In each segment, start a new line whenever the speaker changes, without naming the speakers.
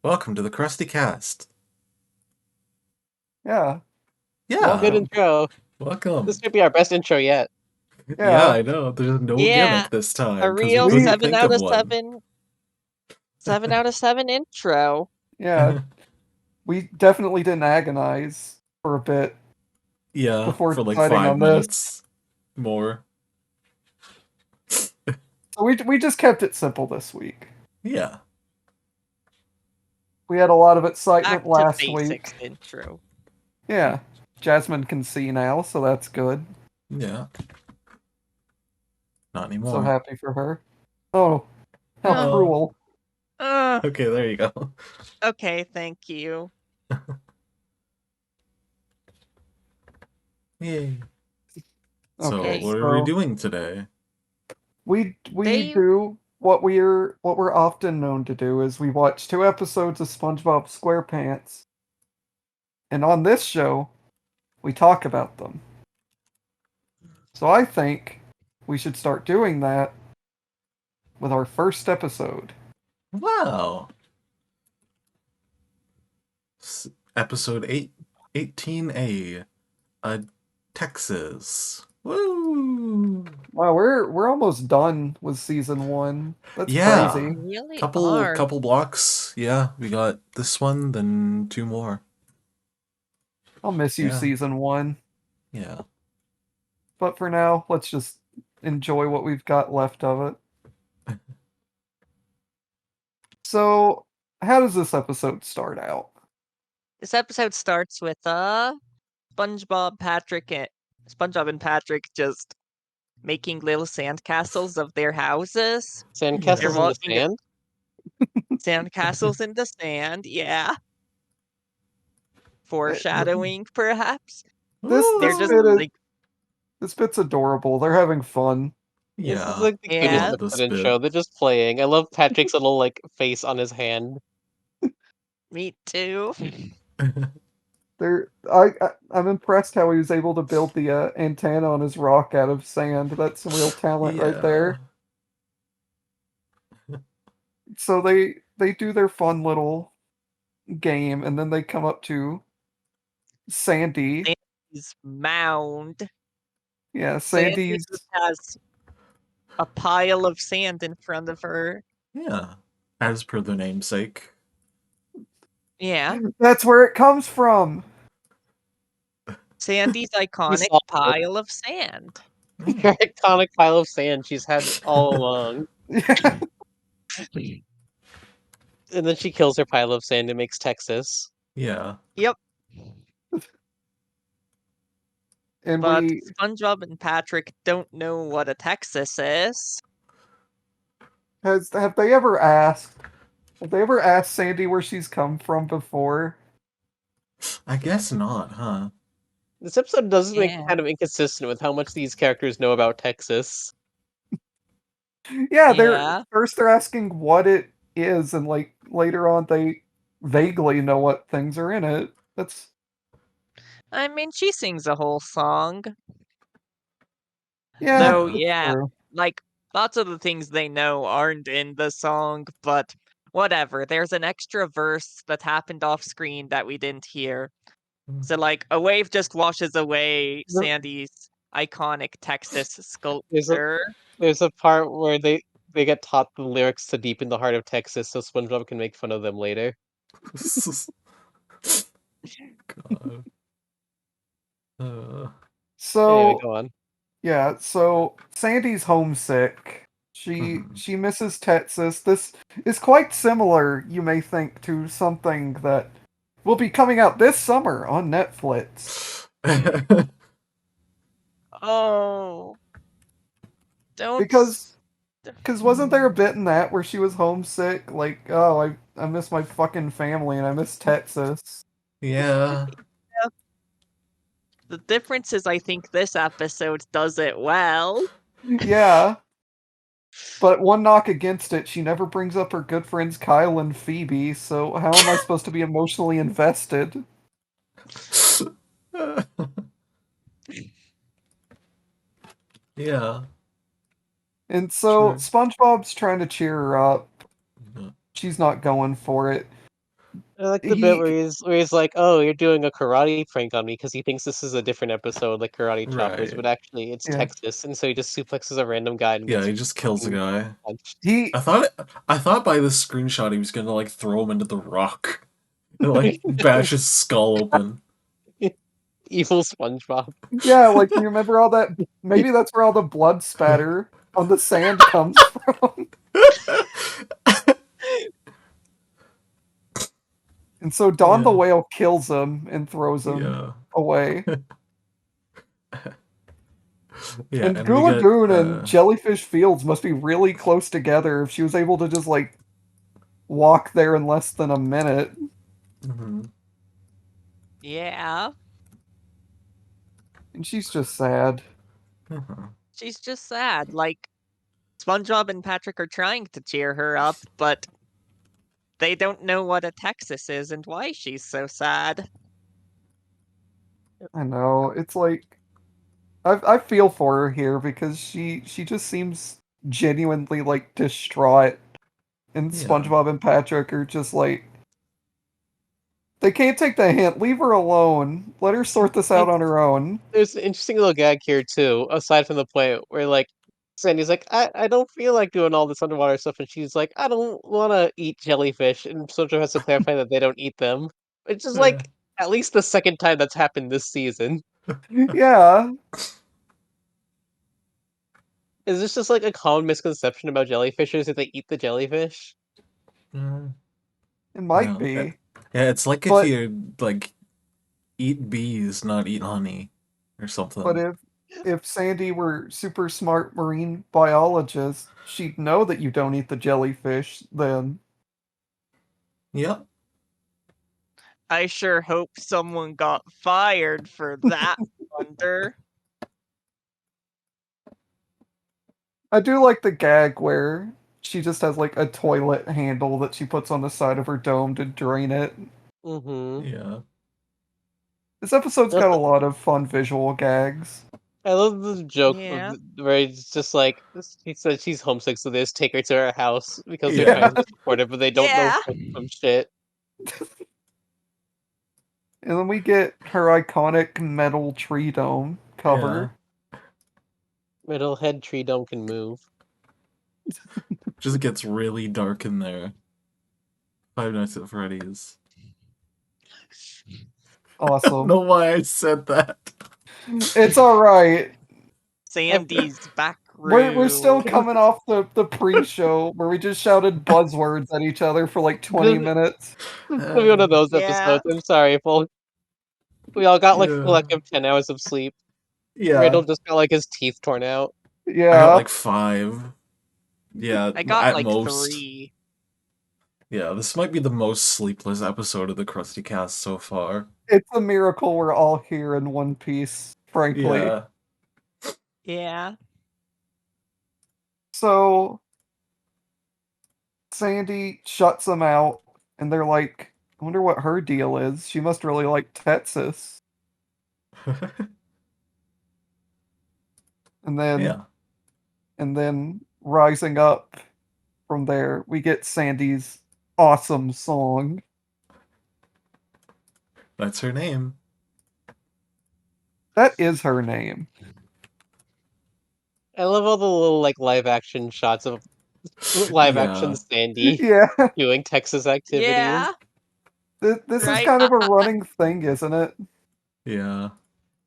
Welcome to the Krusty Cast.
Yeah,
Yeah,
Good
welcome.
intro.
welcome.
This might be our best intro yet.
Yeah,
Yeah,
I know. There's no
Yeah,
gimmick this
a
time because we
real
couldn't
we
seven
think
out
of
of
one.
seven, 7 out of 7 intro.
yeah, we definitely didn't agonize for a bit
Yeah,
before
for like
deciding
five
on this.
minutes more.
So we just kept it simple this week.
Yeah,
We had a lot of
Back
excitement
to
last
basics
week.
intro.
Yeah, Jasmine can see now, so that's good.
yeah. Not
So
anymore.
happy for her. Oh, how
Oh,
cruel.
Okay, there you go.
okay, thank you.
Yay. So,
Okay,
Yay.
what are we
so
doing today?
we
They
do what we're often known to do is we watch 2 episodes of SpongeBob SquarePants, and on this show we talk about them. So I think we should start doing that with our first episode.
Wow. Episode 18A. Texas. Woo!
Wow, we're almost done with season 1. That's
Yeah.
crazy.
really
Couple
are.
couple blocks. Yeah, we got this one, then two more.
I'll miss you,
Yeah.
season 1.
Yeah.
But for now, let's just enjoy what we've got left of it. So, how does this episode start out?
This episode starts with SpongeBob and Patrick just making little sandcastles of their houses. They're
Sandcastles in the
walking
sand?
sandcastles in the sand, yeah.
Uh,
Foreshadowing, perhaps.
This
They're
this
just
bit is
Ooh.
like,
this bit's adorable. They're having fun.
This is
Yeah.
like the cutest
yeah,
Love this
episode in
bit.
show. They're just playing. I love Patrick's little like face on his hand.
me too.
I'm impressed how he was able to build the antenna on his rock out of sand. That's some real talent right
Yeah.
there. So they do their fun little game, and then they come up to Sandy.
Sandy's mound.
Yeah,
Sandy
Sandy's.
just has a pile of sand in front of her.
Yeah. As per the namesake.
Yeah,
That's where it comes from.
Sandy's
We
iconic
saw it.
pile of sand.
Her iconic pile of sand she's had all along.
Yeah,
And then she kills her pile of sand and makes Texas.
Yeah.
Yep,
and
but
we
SpongeBob and Patrick don't know what a Texas is.
has have they ever asked? Have they ever asked Sandy where she's come from before?
I guess not, huh?
This episode does make
Yeah.
kind of inconsistent with how much these characters know about Texas.
Yeah,
Yeah.
they're asking what it is, and like later on they vaguely know what things are in it. That's
I mean, she sings a whole song.
yeah,
Though,
that's
yeah,
true.
like, lots of the things they know aren't in the song, but whatever. There's an extra verse that happened off screen that we didn't hear. So, like, a wave just washes away
The-
Sandy's iconic Texas
There's a
sculpture.
there's a part where they get taught the lyrics to Deep in the Heart of Texas so SpongeBob can make fun of them later.
God.
Anyway,
So
go on.
yeah, so Sandy's homesick.
Mhm.
She misses Texas. This is quite similar, you may think, to something that will be coming out this summer on Netflix.
Oh, don't.
Because wasn't there a bit in that where she was homesick? Like, oh, I miss my fucking family and I miss Texas.
Yeah.
The difference is, I think this episode does it well.
Yeah. But one knock against it, she never brings up her good friends Kyle and Phoebe, so how am I supposed to be emotionally invested?
Yeah.
And so
True.
SpongeBob's trying to cheer her up.
Yeah.
She's not going for it.
I like the bit where he's like, "Oh, you're doing a karate prank on me," because he thinks this is a different episode, like Karate Choppers,
Right.
but actually it's
Yeah.
Texas, and so he just suplexes a random guy and
Yeah,
gets
he just kills a
fucking
guy.
punched.
He
I thought by this screenshot he was gonna like throw him into the rock and like bash his skull open.
Evil SpongeBob.
Yeah, like you remember all that? Maybe that's where all the blood spatter on the sand comes from. And so Don the
Yeah.
Whale kills him and throws him
Yeah.
away.
Yeah,
And
and we
Gula
get
Goon and Jellyfish Fields must be really close together if she was able to just like walk there in less than a minute.
mhm.
Yeah.
And she's just sad.
Uh-huh.
She's just sad. Like, SpongeBob and Patrick are trying to cheer her up, but they don't know what a Texas is and why she's so sad.
I know. It's like I feel for her here because she just seems genuinely like distraught. And
Yeah.
SpongeBob and Patrick are just like they can't take the hint. Leave her alone. Let her sort this out on her own.
There's an interesting little gag here too, aside from the point where like Sandy's like, I don't feel like doing all this underwater stuff, and she's like, I don't want to eat jellyfish, and SpongeBob has to clarify that they don't eat them. Which is
Yeah.
like at least the second time that's happened this season.
Yeah,
Is this just like a common misconception about jellyfishers that they eat the jellyfish?
Mm,
it might
no.
be.
Yeah, it's like if
But
you like eat bees, not eat honey or
but
something.
if Sandy were super smart marine biologist, she'd know that you don't eat the jellyfish then.
Yep.
I sure hope someone got fired for that blunder.
I do like the gag where she just has like a toilet handle that she puts on the side of her dome to drain it.
Mm-hmm.
Yeah.
This episode's got a lot of fun visual gags.
I love the joke
Yeah.
where it's just like he said she's homesick, so they just take her to her house because they're
Yeah.
trying to support her, but they don't know
Yeah.
from shit.
And then we get her iconic metal tree dome cover.
Middle head tree dome can move.
Just gets really dark in there. Five Nights at Freddy's. I don't
Awesome.
know why I said that.
It's alright.
Sandy's back
We're still
room.
coming off the pre-show where we just shouted buzzwords at each other for like 20 minutes.
It's gonna be one of those
Yeah.
episodes. I'm sorry, folks. We all got like a
Yeah.
collective 10 hours of sleep.
Yeah.
Randall just got like his teeth torn out.
I got
Yeah.
like 5. Yeah,
I got
at
like
most.
3.
Yeah, this might be the most sleepless episode of the Krusty Cast so far.
It's a miracle we're all here in one piece, frankly.
Yeah.
Yeah.
So Sandy shuts them out, and they're like, I wonder what her deal is. She must really like Texas. And then
Yeah.
and then rising up from there, we get Sandy's awesome song.
That's her name.
That is her name.
I love all the little like live action shots of live action
Yeah.
Sandy
Yeah.
doing Texas activities.
Yeah.
This is
Right?
kind of a running thing, isn't it?
Yeah.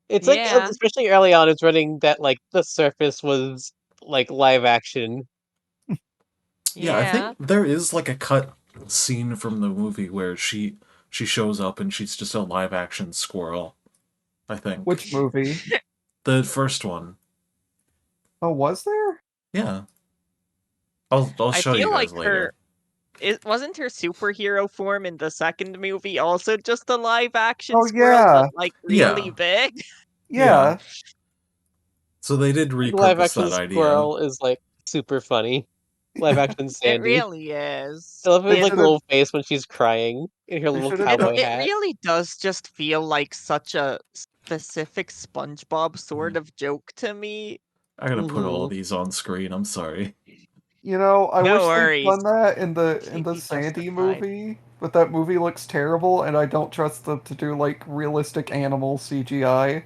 It's like
Yeah.
especially early on, it's running that like the surface was like live action.
Yeah, I
Yeah.
think there is like a cut scene from the movie where she shows up and she's just a live action squirrel. I think.
Which movie?
The first one.
Oh, was there?
Yeah. I'll
I
show you
feel
guys
like
later.
it wasn't her superhero form in the second movie also just a live action
Oh,
squirrel,
yeah.
but like really
Yeah.
big?
Yeah.
So they did
Like, live
repurpose
action
that idea.
squirrel is like super funny. Live action
It
Sandy.
really is.
I love her
They
like
should've-
little face when she's crying in her
They
little
should've
cowboy
It
hat.
really does just feel like such a specific SpongeBob sort of joke to me.
I gotta put all
Mhm.
these on screen, I'm sorry.
You know, I
No
wish they'd
worries.
done that in the
Keep me
Sandy
justified.
movie, but that movie looks terrible, and I don't trust them to do like realistic animal CGI.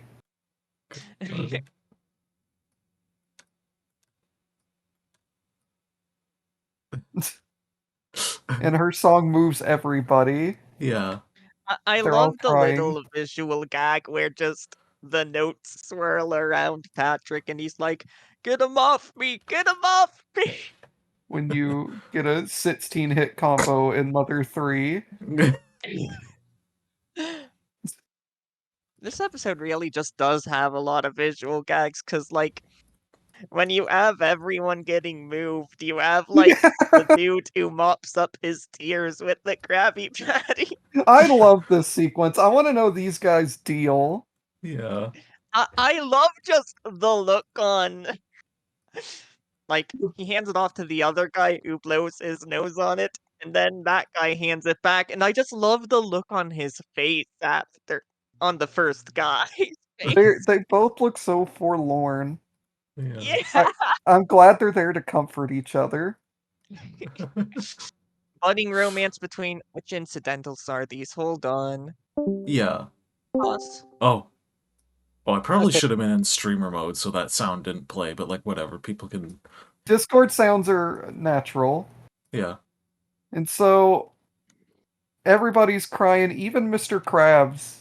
And her song moves everybody.
Yeah.
I
They're all
love the
crying.
little visual gag where just the notes swirl around Patrick and he's like, "Get him off me! Get him off me!"
When you get a 16 hit combo in Mother 3.
This episode really just does have a lot of visual gags because, like, when you have everyone getting moved, you have, like, the dude who mops up his tears with the Krabby Patty.
I love this sequence. I want to know these guys' deal.
Yeah.
I love just the look on. Like, he hands it off to the other guy who blows his nose on it, and then that guy hands it back, and I just love the look on his face after on the first guy's face.
They both look so forlorn.
Yeah.
Yeah.
I'm glad they're there to comfort each other.
Budding romance between which incidentals are these? Hold on.
Yeah.
Pause.
Oh. Oh, I probably
Okay.
should have been in streamer mode so that sound didn't play, but like whatever. People can.
Discord sounds are natural.
Yeah.
And so everybody's crying. Even Mr. Krabs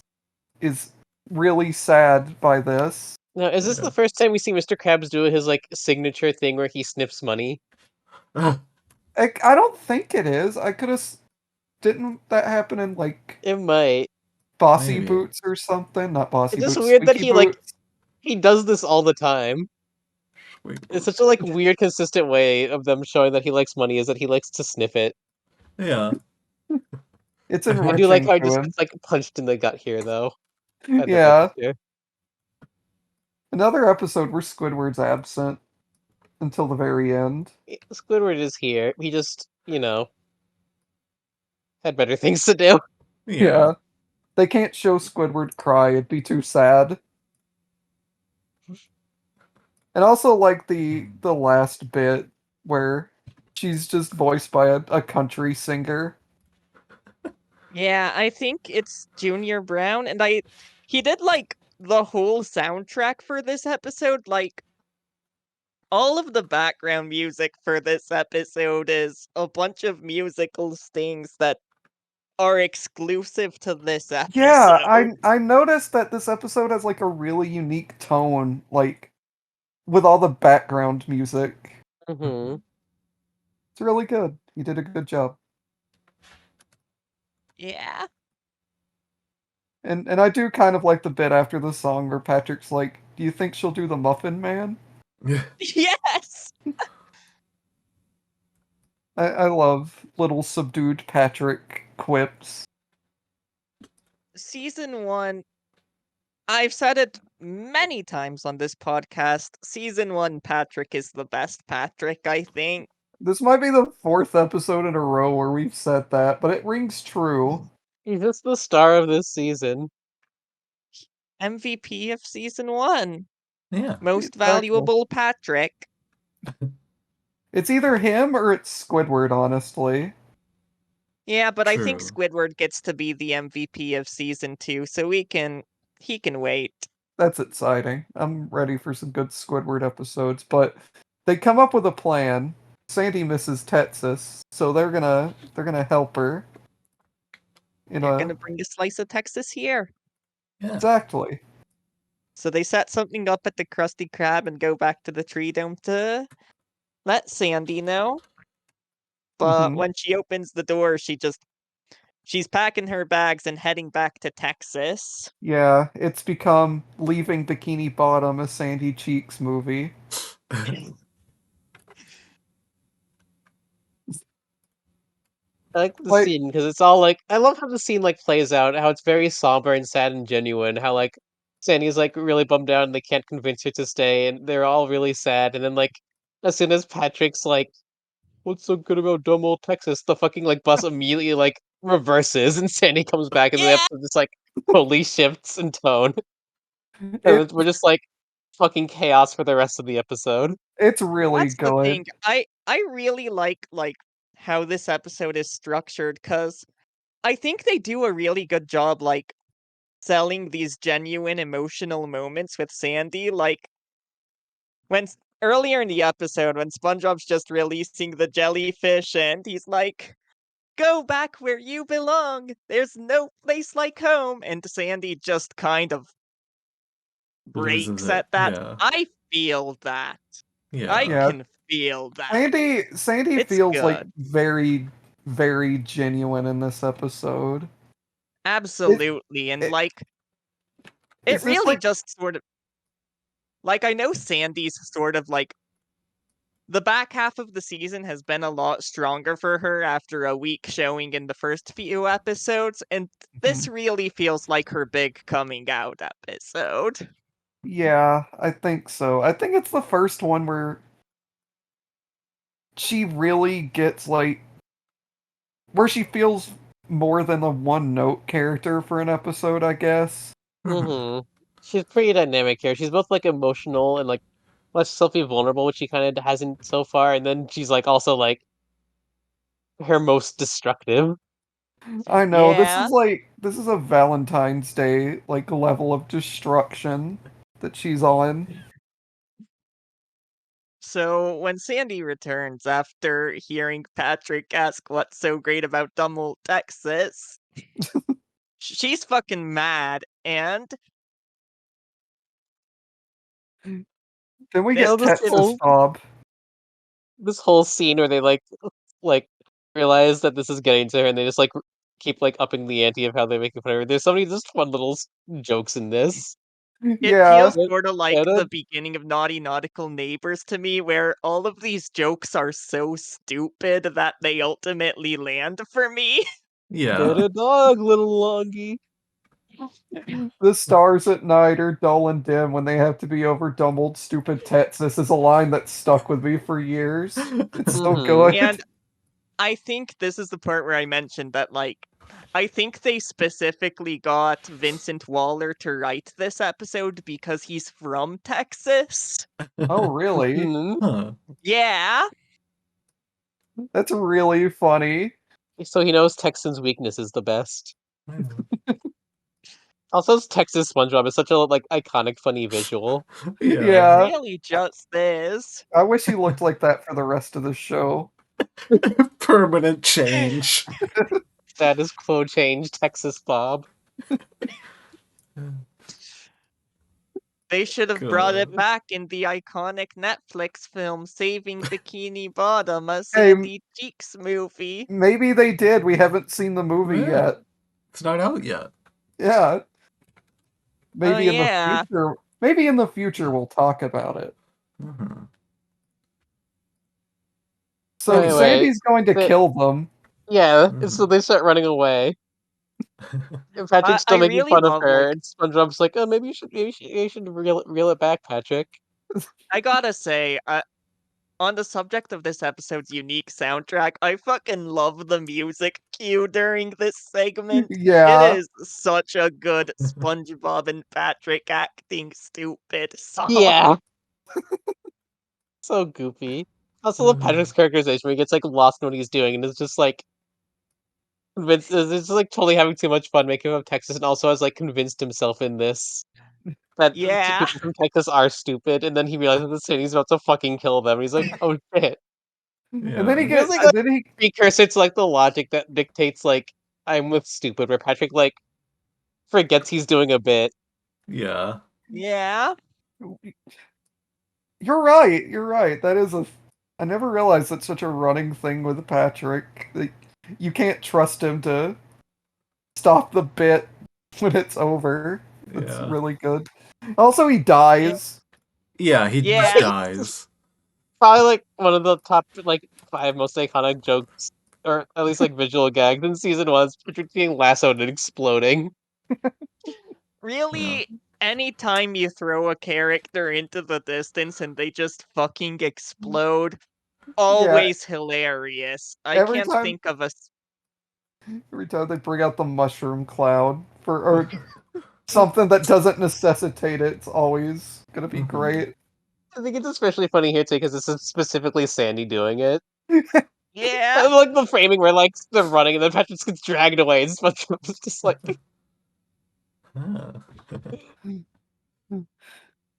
is really sad by this.
Now, is this
Yeah.
the first time we see Mr. Krabs do his like signature thing where he sniffs money?
I don't think it is. I could have. Didn't that happen in like
It might.
Bossy
Maybe.
Boots or something? Not Bossy
It's just
Boots,
weird that
Squeaky
he like
Boots.
he does this all the time.
Wait.
It's such a like weird, consistent way of them showing that he likes money is that he likes to sniff it.
Yeah.
It's
I do like
enriching
how it
to
just
him.
gets like punched in the gut here, though. At the
Yeah.
register.
Another episode where Squidward's absent until the very end.
Squidward is here. He just, had better things to do.
Yeah.
Yeah. They can't show Squidward cry, it'd be too sad. And also like the last bit where she's just voiced by a country singer.
Yeah, I think it's Junior Brown, and he did like the whole soundtrack for this episode. Like, all of the background music for this episode is a bunch of musical things that are exclusive to this
Yeah,
episode.
I noticed that this episode has like a really unique tone, like with all the background music.
Hmm.
It's really good. You did a good job.
Yeah.
And I do kind of like the bit after the song where Patrick's like, "Do you think she'll do the Muffin Man?"
Yes.
I love little subdued Patrick quips.
Season 1, I've said it many times on this podcast. Season 1 Patrick is the best Patrick, I think.
This might be the fourth episode in a row where we've said that, but it rings true.
He's just the star of this season.
MVP of season 1.
Yeah.
Most
Exactly.
valuable Patrick.
It's either him or it's Squidward, honestly.
Yeah, but I think
True.
Squidward gets to be the MVP of season 2, so he can wait.
That's exciting. I'm ready for some good Squidward episodes, but they come up with a plan. Sandy misses Texas, so they're gonna help her.
They're gonna bring a slice of Texas here.
Yeah.
Exactly.
So they set something up at the Krusty Krab and go back to the tree dome to let Sandy know. But
Mhm.
when she opens the door, she's packing her bags and heading back to Texas.
Yeah, it's become Leaving Bikini Bottom, a Sandy Cheeks movie.
I like the
Like,
scene because it's all like I love how the scene like plays out, how it's very somber and sad and genuine, how like Sandy's like really bummed out and they can't convince her to stay and they're all really sad and then like as soon as Patrick's like, "What's so good about dumb old Texas?" the fucking like bus immediately like reverses and Sandy comes back and the
Yeah!
episode just like totally shifts in tone. And
it
we're just like, fucking chaos for the rest of the episode.
It's really
That's the
good.
thing. I really like how this episode is structured because I think they do a really good job like selling these genuine emotional moments with Sandy. Like earlier in the episode when SpongeBob's just releasing the jellyfish and he's like, "Go back where you belong. There's no place like home," and Sandy just kind of
Loses
breaks
it.
at that.
Yeah.
I feel that. I
Yeah.
Yeah.
can feel that.
Sandy
It's
feels like
good.
very, very genuine in this episode.
Absolutely. And
it-
like it
Is this
really
like
just sort of like I know Sandy's sort of like the back half of the season has been a lot stronger for her after a weak showing in the first few episodes, and this really feels like her big coming out episode.
Yeah, I think so. I think it's the first one where she really gets like where she feels more than a one note character for an episode, I guess.
Mm-hmm. She's pretty dynamic here. She's both like emotional and like less selfie vulnerable, which she kind of hasn't so far, and then she's like also like her most destructive.
I know,
Yeah.
this is a Valentine's Day like level of destruction that she's on.
So when Sandy returns after hearing Patrick ask what's so great about Dummel, Texas, she's fucking mad, and
Then we
this
get
Oh, this
can
Texas
whole
Bob.
this whole scene where they like realize that this is getting to her, and they just like keep like upping the ante of how they make fun of her. There's so many just fun little jokes in this.
it
Yeah,
feels sort of like the beginning of Naughty Nautical Neighbors to me, where all of these jokes are so stupid that they ultimately land for me.
Get
Yeah.
a dog, little longy.
the stars at night are dull and dim when they have to be over Dumbled stupid Texas is a line that stuck with me for years. It's so
Mhm.
good.
And I think this is the part where I mentioned that, like, I think they specifically got Vincent Waller to write this episode because he's from Texas.
Oh, really?
Mhm.
Huh.
Yeah.
That's really funny.
So he knows Texan's weakness is the best.
Yeah.
Also, Texas SpongeBob is such a like iconic, funny visual.
It
Yeah,
really just is.
I wish he looked like that for the rest of the show.
Permanent change.
Status quo change, Texas Bob.
They should have brought it
God.
back in the iconic Netflix film Saving Bikini Bottom, a
Hey,
Sandy Cheeks movie.
maybe they did. We haven't seen the movie
Yeah.
yet.
It's not out yet.
Yeah,
Oh
maybe in the
yeah.
future. Maybe in the future we'll talk about it.
Mhm.
So
Anyway,
Sandy's going to
they,
kill them.
yeah, so
Mhm.
they start running away. And Patrick's
I
still making
really
fun of
love
her,
like
and SpongeBob's like, "Oh, you should reel it back, Patrick."
I gotta say, on the subject of this episode's unique soundtrack, I fucking love the music cue during this segment. It
Yeah,
is such a good SpongeBob and Patrick acting stupid song.
Yeah, so goofy. Also, love Patrick's characterization where he gets like lost in what he's doing, and it's just like convinced. It's just like totally having too much fun making fun of Texas, and also has like convinced himself in this that
Yeah,
people from Texas are stupid, and then he realizes that Sandy's about to fucking kill them, and he's like, "Oh shit!"
and then he
Yeah.
It feels
get
like a
and then he
precursor to like the logic that dictates like I'm with stupid, where Patrick like forgets he's doing a bit.
Yeah.
yeah.
You're right. You're right. That is a. I never realized that's such a running thing with Patrick. Like, you can't trust him to stop the bit when it's over. That's
Yeah.
really good. Also, he dies.
Yeah, he just
Yeah.
dies.
Probably like one of the top like 5 most iconic jokes, or at least like visual gags in season one. Is Patrick being lassoed and exploding.
Yeah.
Really, anytime you throw a character into the distance and they just fucking explode,
Yeah.
always hilarious. I
Every
can't
time,
think of a
every time they bring out the mushroom cloud for or something that doesn't necessitate it. It's always gonna be
Mhm.
great.
I think it's especially funny here too because this is specifically Sandy doing it.
Yeah.
I like the framing where like they're running and then Patrick just gets dragged away and SpongeBob's just like
Ah.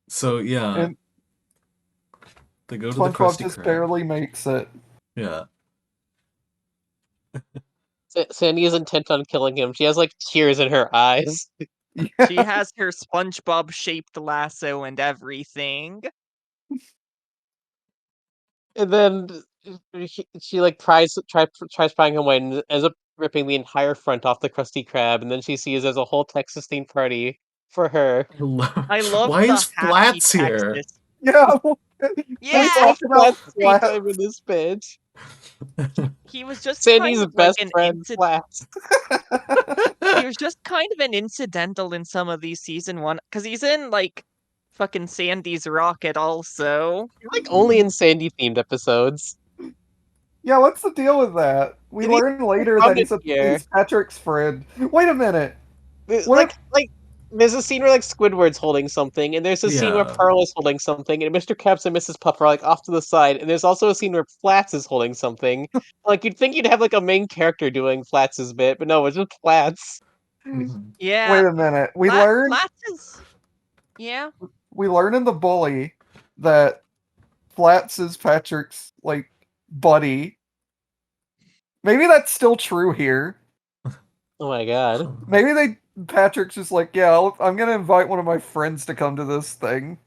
So yeah,
And
they go to the
SpongeBob
Krusty
just
Krab.
barely makes it.
Yeah.
Sandy is intent on killing him. She has like tears in her eyes.
She
Yeah.
has her SpongeBob shaped lasso and everything.
And then she like tries prying him away and ends up ripping the entire front off the Krusty Krab. And then she sees there's a whole Texas themed party for her.
I love
Why
the
is
happy
Flats here?
Texas.
Yeah.
Why
We
is
Yeah,
talked about
Flats screen
Flat.
time in this bitch?
he was just kind
Sandy's
of like
best
an
friend, Flats.
he was just kind of an incidental in some of these season one because he's in like fucking Sandy's Rocket also.
You're like only in Sandy themed episodes.
Yeah, what's the deal with that? We
It needs
learn later that
grounded here.
he's Patrick's friend. Wait a minute. What
Like
if
there's a scene where like Squidward's holding something, and there's a scene where
Yeah.
Pearl is holding something, and Mr. Krabs and Mrs. Puff are like off to the side, and there's also a scene where Flats is holding something. Like you'd think you'd have like a main character doing Flats's bit, but no, it's just Flats.
Mhm.
Yeah,
wait a minute. We learn
Flats is yeah.
in the bully that Flats is Patrick's like buddy. Maybe that's still true here.
Oh my god.
Maybe Patrick's just like, yeah, I'm gonna invite one of my friends to come to this thing.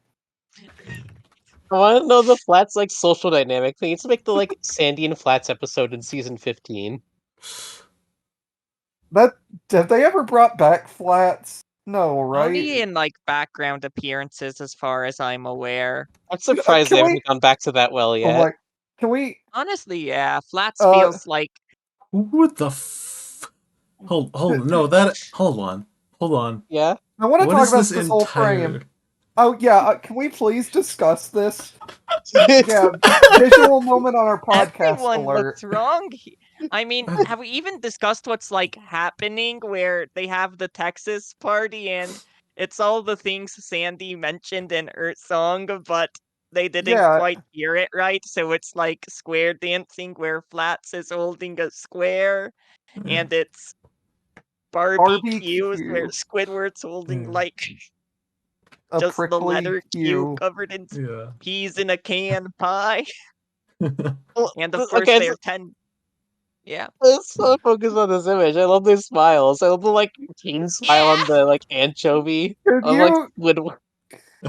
I want to know the Flats like social dynamic. We need to make the like Sandy and Flats episode in season 15.
That have they ever brought back Flats? No,
Only
right?
in like background appearances as far as I'm aware.
I'm surprised they
Can
haven't
we?
gone back to that well
Oh
yet.
my! Can we?
Honestly, yeah, Flats
Uh,
feels like
Who the hold no that hold on. Hold on.
Yeah.
I want to
What
talk
is
about
this
this whole frame.
entire
Oh yeah, can we please discuss this? Yeah, visual moment on our podcast
everyone
alert.
looks wrong. I mean, have we even discussed what's like happening where they have the Texas party and it's all the things Sandy mentioned in her song, but they didn't
Yeah,
quite hear it right. So it's like square dancing where Flats is holding a square and it's barbecues where
barbecue,
Squidward's holding
Yeah.
like
a
just the
prickly
letter Q
Q.
covered in
Yeah.
peas in a can pie.
Well,
And of course
okay,
they're 10. Yeah.
let's so focus on this image. I love their smiles. I love the like teen smile
Yeah.
on the like anchovy
Can
of like
you?
Squidward.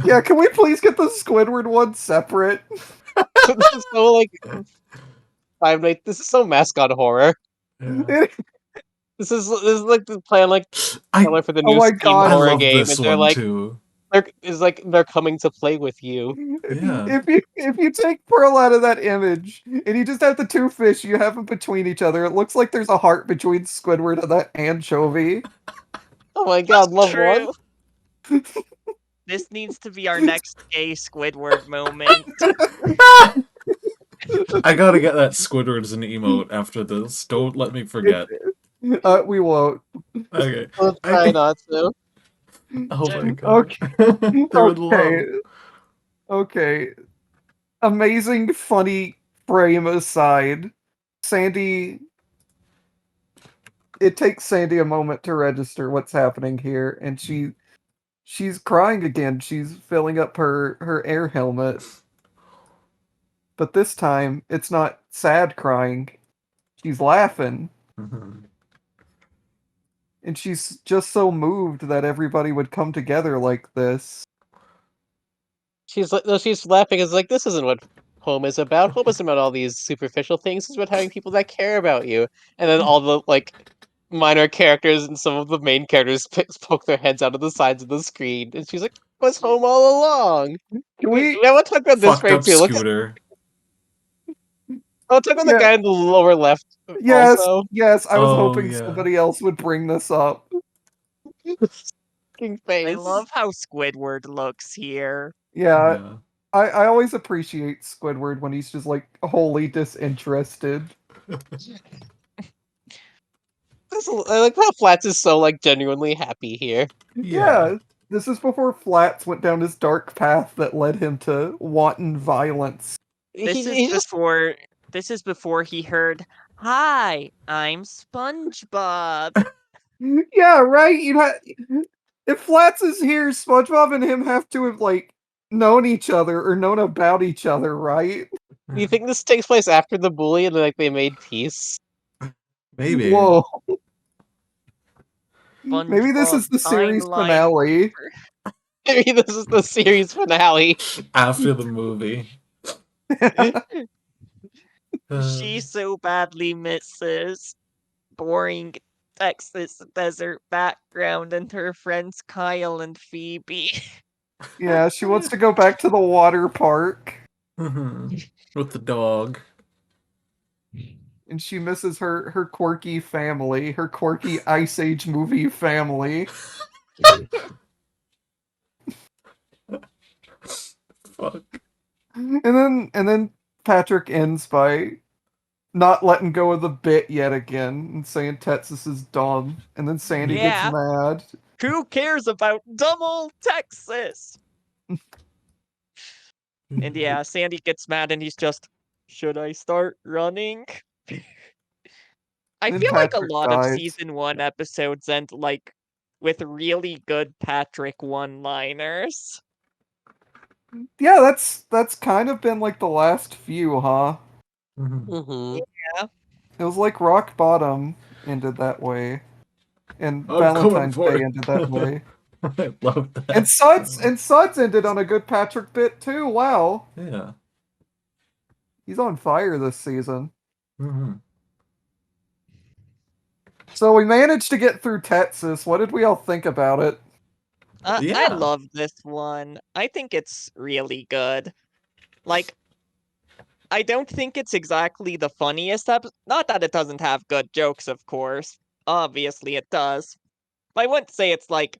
Yeah, can we please get the Squidward one separate?
This is so like I'm like this is so mascot horror.
Yeah.
This is like the plan like
I
trailer for the
Oh
new
my
Steam
God.
I
horror
love
game,
this
and they're
one
like
too.
they're coming to play with you.
Yeah.
If you take Pearl out of that image and you just have the two fish, you have them between each other. It looks like there's a heart between Squidward and that anchovy.
Oh my god, love one.
True. This needs to be our next gay Squidward moment.
I gotta get that Squidward as an emote after this. Don't let me forget.
We won't.
Okay.
Let's try not to.
Oh my god.
Okay.
They're in
Okay.
love.
Okay. Amazing, funny frame aside, Sandy. It takes Sandy a moment to register what's happening here, and she's crying again. She's filling up her air helmet, but this time it's not sad crying. She's laughing,
Mhm.
and she's just so moved that everybody would come together like this.
She's like no, she's laughing. It's like this isn't what home is about. Home isn't about all these superficial things. It's about having people that care about you. And then all the like minor characters and some of the main characters poke their heads out of the sides of the screen, and she's like, "Was home all along."
Can
We
we?
I want to talk about this
Fucked
frame
up
too. Look at
Scooter.
I want to talk about the
Yeah.
guy in the lower left.
Yes,
Also,
yes. I was
Oh,
hoping
yeah.
somebody else would bring this up.
fucking
I
face.
love how Squidward looks here.
Yeah,
Yeah.
I always appreciate Squidward when he's just like wholly disinterested.
I like how Flats is so like genuinely happy here.
Yeah, this is before Flats went down this dark path that led him to wanton violence.
He just
This is before he heard, "Hi, I'm SpongeBob."
Yeah, right. If Flats is here, SpongeBob and him have to have like known each other or known about each other, right?
do you think this takes place after the bully and like they made peace?
Maybe.
Whoa. Maybe this
SpongeBob
is the series
timeline.
finale.
Maybe this is the series finale.
After the movie.
She so badly misses boring Texas desert background and her friends Kyle and Phoebe.
Yeah, she wants to go back to the water park.
With the dog.
And she misses her quirky family, her quirky Ice Age movie family.
Fuck.
And then Patrick ends by not letting go of the bit yet again and saying Texas is dumb. And then Sandy gets
Yeah.
mad.
Who cares about dumb old Texas? And yeah, Sandy gets mad and he's just, should I start running? I
Then
feel like a
Patrick
lot of
dies.
season 1 episodes end like with really good Patrick one-liners.
Yeah, that's kind of been like the last few, huh?
Mm-hmm.
Yeah.
It was like Rock Bottom ended that way. And
I'm coming
Valentine's
for
Day
it.
ended that way.
I love that.
And Suds ended on a good Patrick bit too. Wow.
Yeah.
He's on fire this season.
Mm-hmm.
So we managed to get through Texas. What did we all think about it?
I
Yeah.
love this one. I think it's really good. Like, I don't think it's exactly the funniest episode. Not that it doesn't have good jokes, of course. Obviously, it does. But I wouldn't say it's like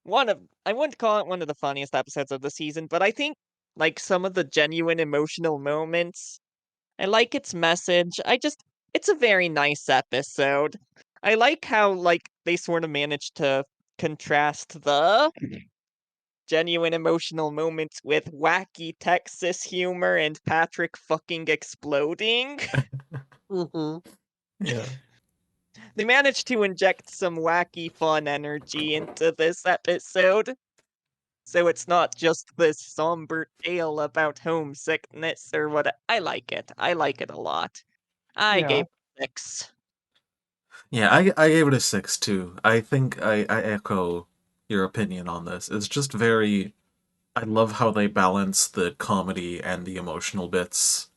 I wouldn't call it one of the funniest episodes of the season, but I think like some of the genuine emotional moments. I like its message. It's a very nice episode. I like how like they sort of managed to contrast the genuine emotional moments with wacky Texas humor and Patrick fucking exploding.
Mm-hmm.
Yeah.
They managed to inject some wacky fun energy into this episode. So it's not just this somber tale about homesickness or what. I like it. I like it a lot. I
Yeah.
gave it 6.
Yeah, I gave it a 6 too. I think I echo your opinion on this. It's just very I love how they balance the comedy and the emotional bits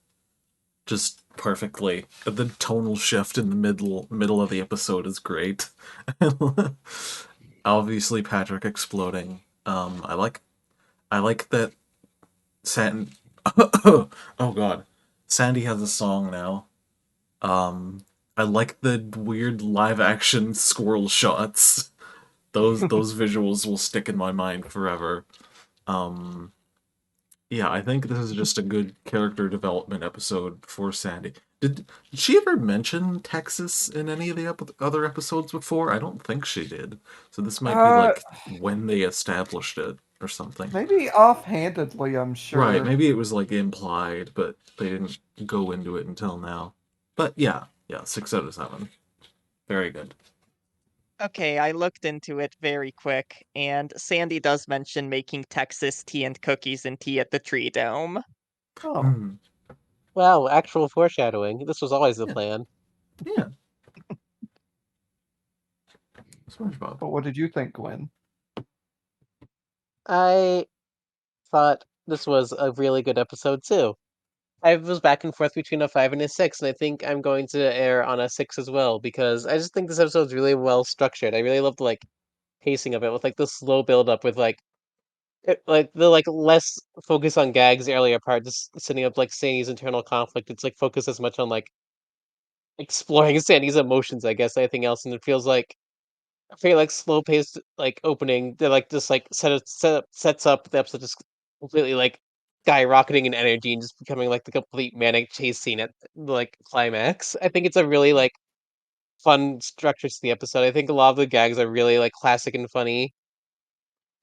just perfectly. The tonal shift in the middle of the episode is great. Obviously Patrick exploding. I like that San oh god. Sandy has a song now. I like the weird live action squirrel shots. Those visuals will stick in my mind forever. Um, yeah, I think this is just a good character development episode for Sandy. Did she ever mention Texas in any of the other episodes before? I don't think she did. So this might be
Uh,
like when they established it or something.
maybe offhandedly, I'm
Right,
sure.
maybe it was like implied, but they didn't go into it until now. But yeah, 6 out of 7. Very good.
Okay, I looked into it very quick, and Sandy does mention making Texas tea and cookies and tea at the Tree Dome.
Oh,
Mm,
Wow, actual foreshadowing. This was always the
yeah,
plan.
yeah. SpongeBob.
but what did you think, Gwen?
I thought this was a really good episode too. I was back and forth between a 5 and a 6, and I think I'm going to err on a 6 as well because I just think this episode's really well structured. I really love the like pacing of it with like the slow build up with like the like less focus on gags earlier part, just setting up like Sandy's internal conflict. It's like focused as much on like exploring Sandy's emotions, I guess, anything else, and it feels like a very like slow paced like opening that like just like sets up the episode just completely like skyrocketing in energy and just becoming like the complete manic chase scene at the like climax. I think it's a really like fun structure to the episode. I think a lot of the gags are really like classic and funny.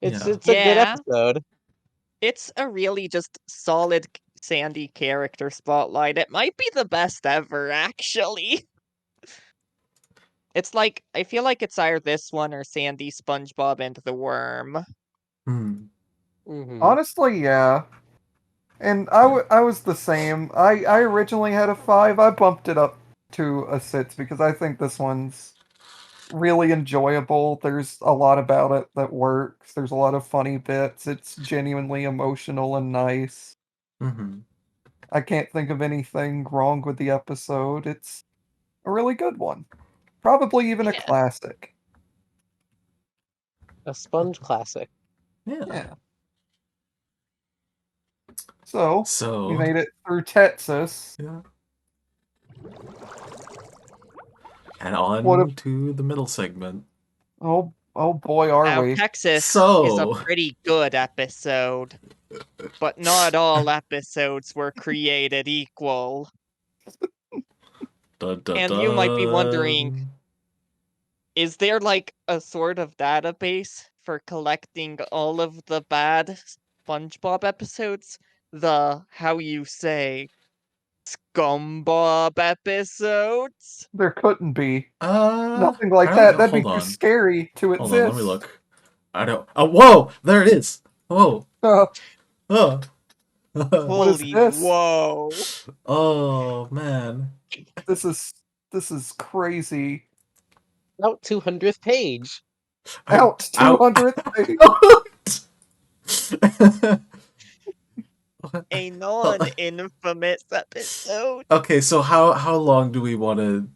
It's
Yeah.
it's a good
Yeah.
episode.
It's a really just solid Sandy character spotlight. It might be the best ever, actually. It's like, I feel like it's either this one or Sandy, SpongeBob, and the Worm.
Hmm.
Honestly, yeah. And I was the same. I originally had a 5. I bumped it up to a 6 because I think this one's really enjoyable. There's a lot about it that works. There's a lot of funny bits. It's genuinely emotional and nice.
Mm-hmm.
I can't think of anything wrong with the episode. It's a really good one. Probably even a
Yeah.
classic.
A Sponge classic.
Yeah.
Yeah. So, we
So
made it through Texas.
yeah. And
What
on
if,
to the middle segment.
oh boy, are
Now,
we.
Texas is a
So
pretty good episode, but not all episodes were created equal.
dun, dun,
And you might be wondering,
dun.
is there like a sort of database for collecting all of the bad SpongeBob episodes? The, how you say, ScumBob episodes?
There couldn't be.
I
Nothing like
don't
that.
know.
That'd be
Hold
too
on.
scary to
Hold on, let me
exist.
look. I don't. Oh, whoa! There it is. Whoa!
Uh,
Oh.
What is
Holy
this?
whoa.
Oh man.
this is crazy.
About 200th page.
Out
Out.
200th page.
A non-infamous episode.
Okay, so how long do we want to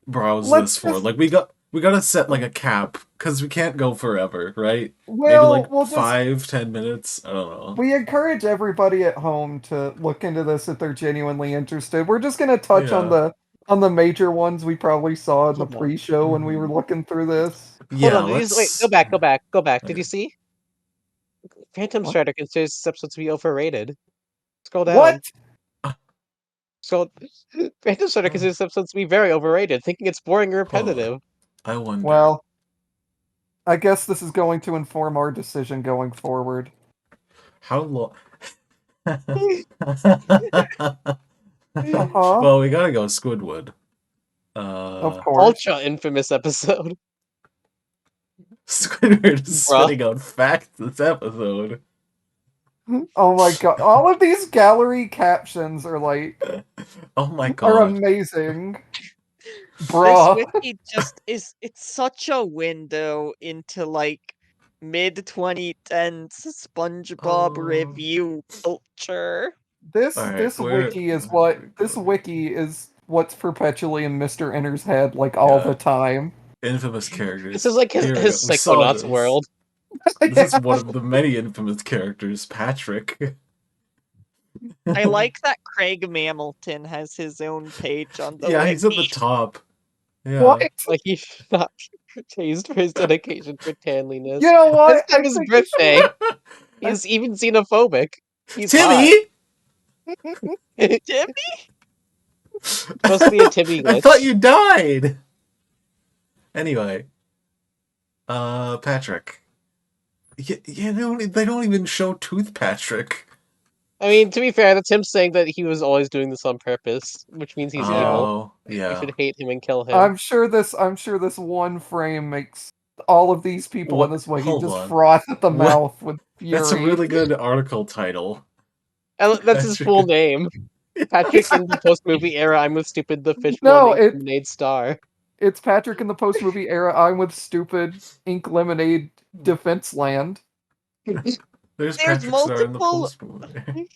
browse
Let's
this for?
just
Like we gotta set like a cap because we can't go forever, right? Maybe
well,
like
we'll just
5-10 minutes. I don't know.
we encourage everybody at home to look into this if they're genuinely interested. We're just gonna touch
Yeah.
on the major ones we probably saw in the
Hold on.
pre-show when we were
Mhm.
looking through this.
Hold
Yeah.
on, did you wait,
Let's.
go back. Did
Okay.
you see? Phantom
What?
Strider considers this episode to be overrated. Scroll
What?
down. Scroll Phantom Strider considers this episode to be very overrated, thinking it's boring and
Hold on.
repetitive.
I wonder
Well, I guess this is going to inform our decision going forward.
how long.
Uh-huh.
Well, we gotta go Squidward.
Of
Uh,
course.
Ultra infamous episode.
Squidward is
Bruh.
spitting out facts this episode.
Oh my god. All of these gallery captions are like
Oh my
are
god.
amazing.
This
Bruh.
wiki just is, it's such a window into like mid 2010s SpongeBob
Oh.
review culture.
Alright,
This wiki is what's perpetually in Mr. Enter's head like all
Yeah.
the time.
Infamous characters.
This is like
Here we
his
go. We saw
Psychonauts
this.
world.
This is one of the many infamous characters, Patrick.
I like that Craig Mamilton has his own page on the
Yeah,
wiki.
he's at the top. Yeah.
What?
Like he should not be praised for his dedication for tanliness.
You know what?
This time his
think we should-
birthday. He's even xenophobic. He's
Timmy!
hot.
Jimmy?
Supposed to be a Timmy
I
glitch.
thought you died! Anyway. Patrick. Yeah, they don't even show Tooth Patrick.
I mean, to be fair, that's him saying that he was always doing this on purpose, which means he's evil.
Oh,
You
yeah.
should hate him and kill him.
I'm sure this one frame makes all of these people in
What-
this wiki
hold
just
on.
froth at the
What?
mouth with fury.
That's a really good article title.
And that's his
Patrick.
full name. Patrick in the post-movie era, I'm with Stupid the Fish
No,
Blowing Lemonade Star.
It's Patrick in the post movie era. I'm with stupid Ink Lemonade Defense Land.
There's
There's
Patrick Star in the
multiple-
post movie.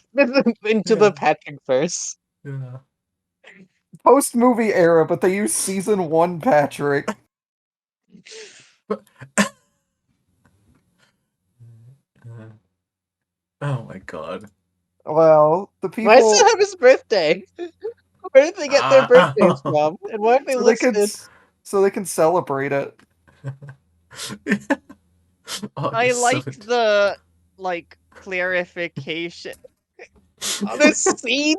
Into the Patrick verse.
Yeah.
Post movie era, but they use season 1 Patrick.
Oh my god.
Well, the people
Why does it have his birthday? Where did they get their birthdays from? And why are they
so they can
listed?
so they can celebrate it.
I
August
like
17th.
the clarification.
On this scene?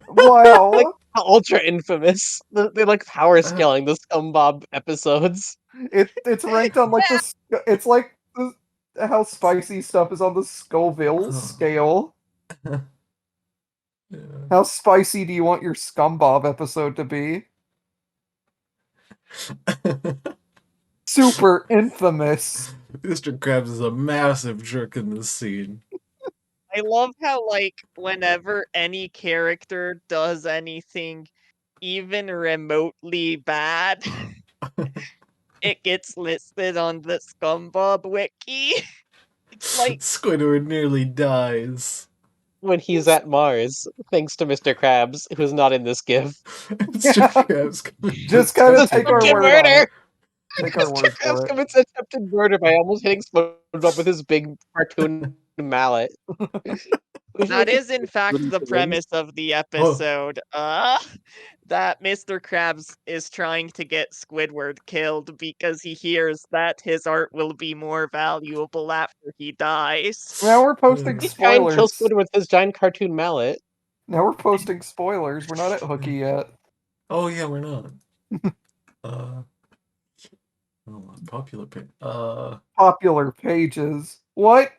Wow.
Like ultra infamous. They're like power scaling the SpongeBob episodes.
It's ranked on like it's like how spicy stuff is on the Scoville
Oh.
scale.
Yeah.
How spicy do you want your SpongeBob episode to be? Super infamous.
Mr. Krabs is a massive jerk in this scene.
I love how, like, whenever any character does anything even remotely bad, it gets listed on the SpongeBob wiki. It's like,
Squidward nearly dies.
When he's at Mars, thanks to Mr. Krabs, who's not in this GIF.
Mr.
Yeah.
Krabs
Just kind of
attempted
take our
Attempted
word on
murder!
it. Take our
Mr.
word
Krabs
for it.
commits attempted murder by almost hitting SpongeBob with his big cartoon mallet. We should
that
make it
is in fact the
villains.
premise of the
Oh.
episode. That Mr. Krabs is trying to get Squidward killed because he hears that his art will be more valuable after he dies.
Now we're posting
He's trying to kill
spoilers.
Squidward with his giant cartoon mallet.
Now we're posting spoilers. We're not at Hooky yet.
Oh yeah, we're not. Oh, popular pick.
Popular pages. What?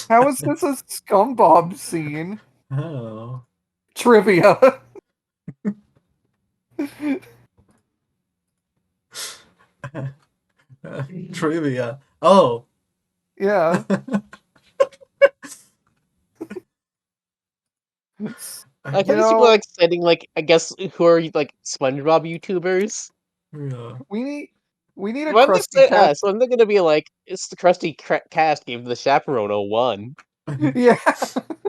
How is this a SpongeBob scene?
Oh.
Trivia.
Trivia. Oh.
Yeah.
I
You
thought these people are
know,
like sending like I guess who are like SpongeBob YouTubers.
Yeah.
we need a
When they
Krusty
say
Cast.
so they're gonna be like, it's the Krusty Cast gave the Chaperone a 1.
Yeah.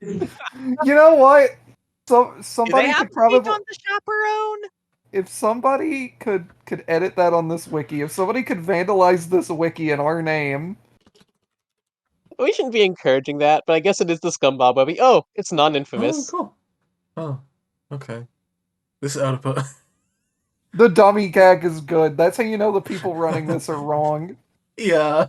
You know what? So
Do they
somebody
have
could
a page
probably
on the chaperone?
if somebody could edit that on this wiki, if somebody could vandalize this wiki in our name.
We shouldn't be encouraging that, but I guess it is the SpongeBob movie. Oh, it's
Oh,
non-infamous.
cool. Oh, okay. This is out of
The dummy gag is good. That's how you know the people running this are wrong.
Yeah.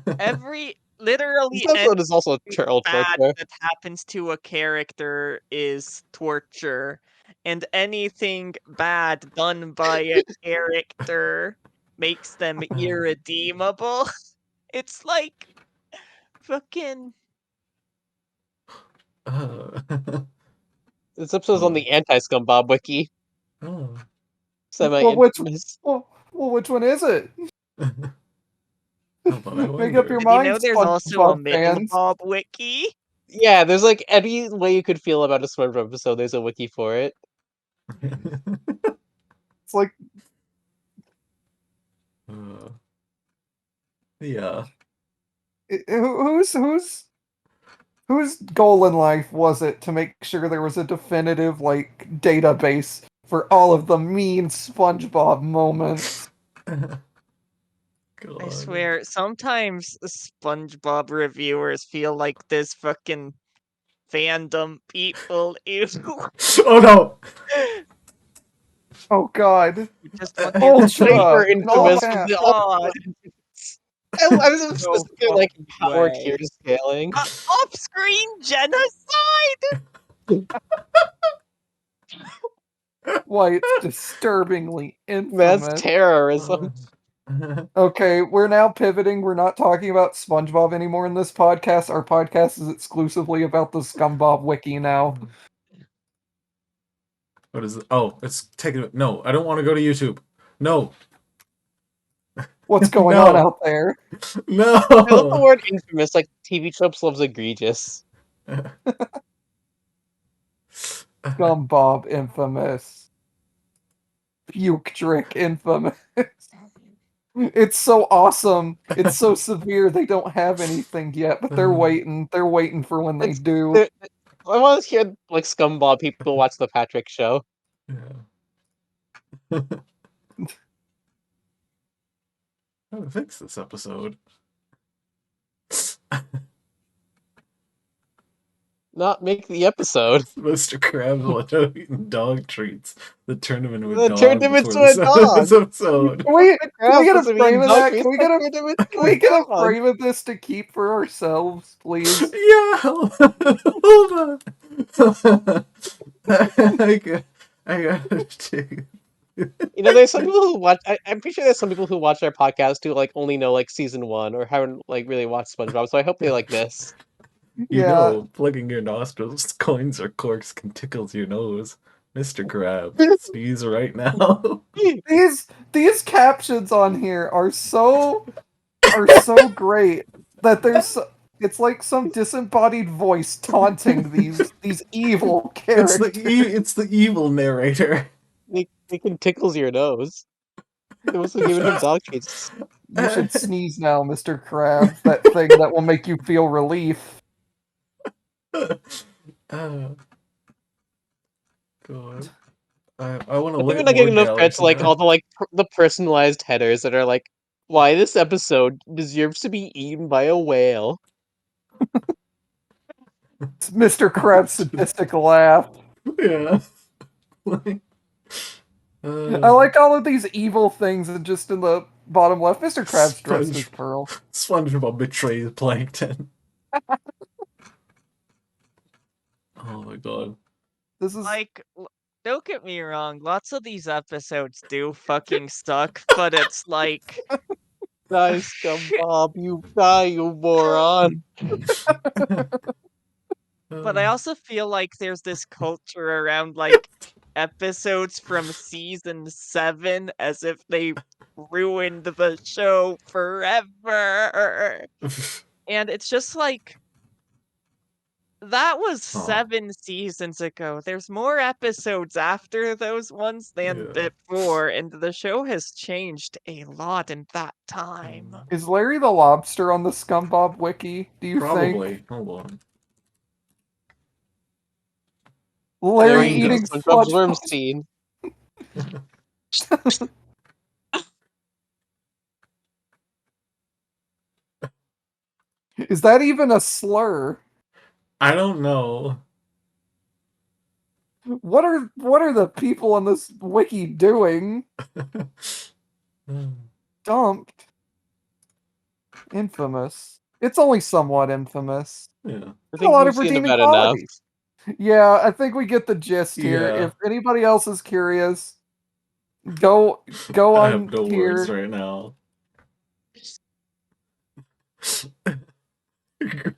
This
Literally
episode is also
anything
troll
bad
torture.
that happens to a character is torture, and anything bad done by a character makes them irredeemable. It's like fucking
Uh,
This episode's on
oh.
the anti-SpongeBob wiki.
Oh.
Semi-infamous.
Which one is it?
Oh, but I
Make up
wonder.
your
Did you know
mind,
there's also a
SpongeBob fans.
Middlebob wiki?
Yeah, there's like any way you could feel about a SpongeBob episode, there's a wiki for it.
It's like
Uh, yeah.
whose goal in life was it to make sure there was a definitive like database for all of the mean SpongeBob moments?
I
God.
swear, sometimes SpongeBob reviewers feel like this fucking fandom people
Oh no!
Oh God!
who just want their
Ultra!
Hyper
favorite.
All
infamous.
caps.
The
God,
I was
no
supposed to like
fucking
power
way.
tier scaling.
Off-screen genocide?
Why it's disturbingly
Mass
infamous.
terrorism.
Okay, we're now pivoting. We're not talking about SpongeBob anymore in this podcast. Our podcast is exclusively about the ScumBob wiki now.
What is it? Oh, it's taking it. No, I don't want to go to YouTube. No.
What's going on out there?
No.
I love the word infamous, like TV tropes loves egregious.
ScumBob infamous. Puke Trick infamous. It's so awesome. It's so severe. They don't have anything yet, but they're waiting. They're waiting for when they
It's
do.
I want to hear like ScumBob people watch the Patrick show.
Yeah. How to fix this episode?
not make the episode.
Mr. Krabs will eating dog treats. The tournament with
They turned
dog
him
before
into a dog.
this episode.
Can we get a
Krabs
frame of
dog
that?
treats,
Can we
they
get a
turned him into
can we get a
dog.
frame of this to keep for ourselves, please?
Yeah, hold on. I gotta take.
You know, there's some people who watch. I'm pretty sure there's some people who watch our podcast who like only know like season 1 or haven't like really watched SpongeBob. So I hope they like this.
You
Yeah.
know, plugging your nostrils, coins, or corks can tickle your nose. Mr. Krabs, sneeze right now.
These captions on here are so great that it's like some disembodied voice taunting these evil
It's
characters.
it's the evil narrator.
They can tickles your nose. They must have given him dog treats.
You should sneeze now, Mr. Krabs. That thing that will make you feel relief.
Oh, God. I want to
I think we're
lit
not getting
more
enough credit
galaxies
to like
now.
all the like the personalized headers that are like, why this episode deserves to be eaten by a whale.
It's Mr. Krabs' sadistic laugh.
Yeah. Like,
I like all of these evil things, and just in the bottom left, Mr. Krabs dressed as
Sponge-
Pearl.
SpongeBob betrays Plankton. Oh my God.
This is
Like, don't get me wrong, lots of these episodes do fucking suck, but it's like,
Die, SpongeBob, you die, you moron.
but I also feel like there's this culture around like episodes from season 7 as if they ruined the show forever. And it's just like, that was
Aw.
7 seasons ago. There's more episodes after those ones than
Yeah.
before, and the show has changed a lot in that time.
Is Larry the Lobster on the ScumBob wiki? Do you
Probably.
think
Hold on.
Larry
Larry
eating
SpongeBob's worm
SpongeBob?
scene.
Is that even a slur?
I don't know.
What are the people on this wiki doing? Dumped. Infamous. It's only somewhat infamous.
Yeah.
I
There's a
think
lot
we've
of
seen
redeeming
about enough.
qualities. Yeah, I think we get the gist here.
Yeah.
If anybody else is curious, go
I
on
have no
here.
words right now.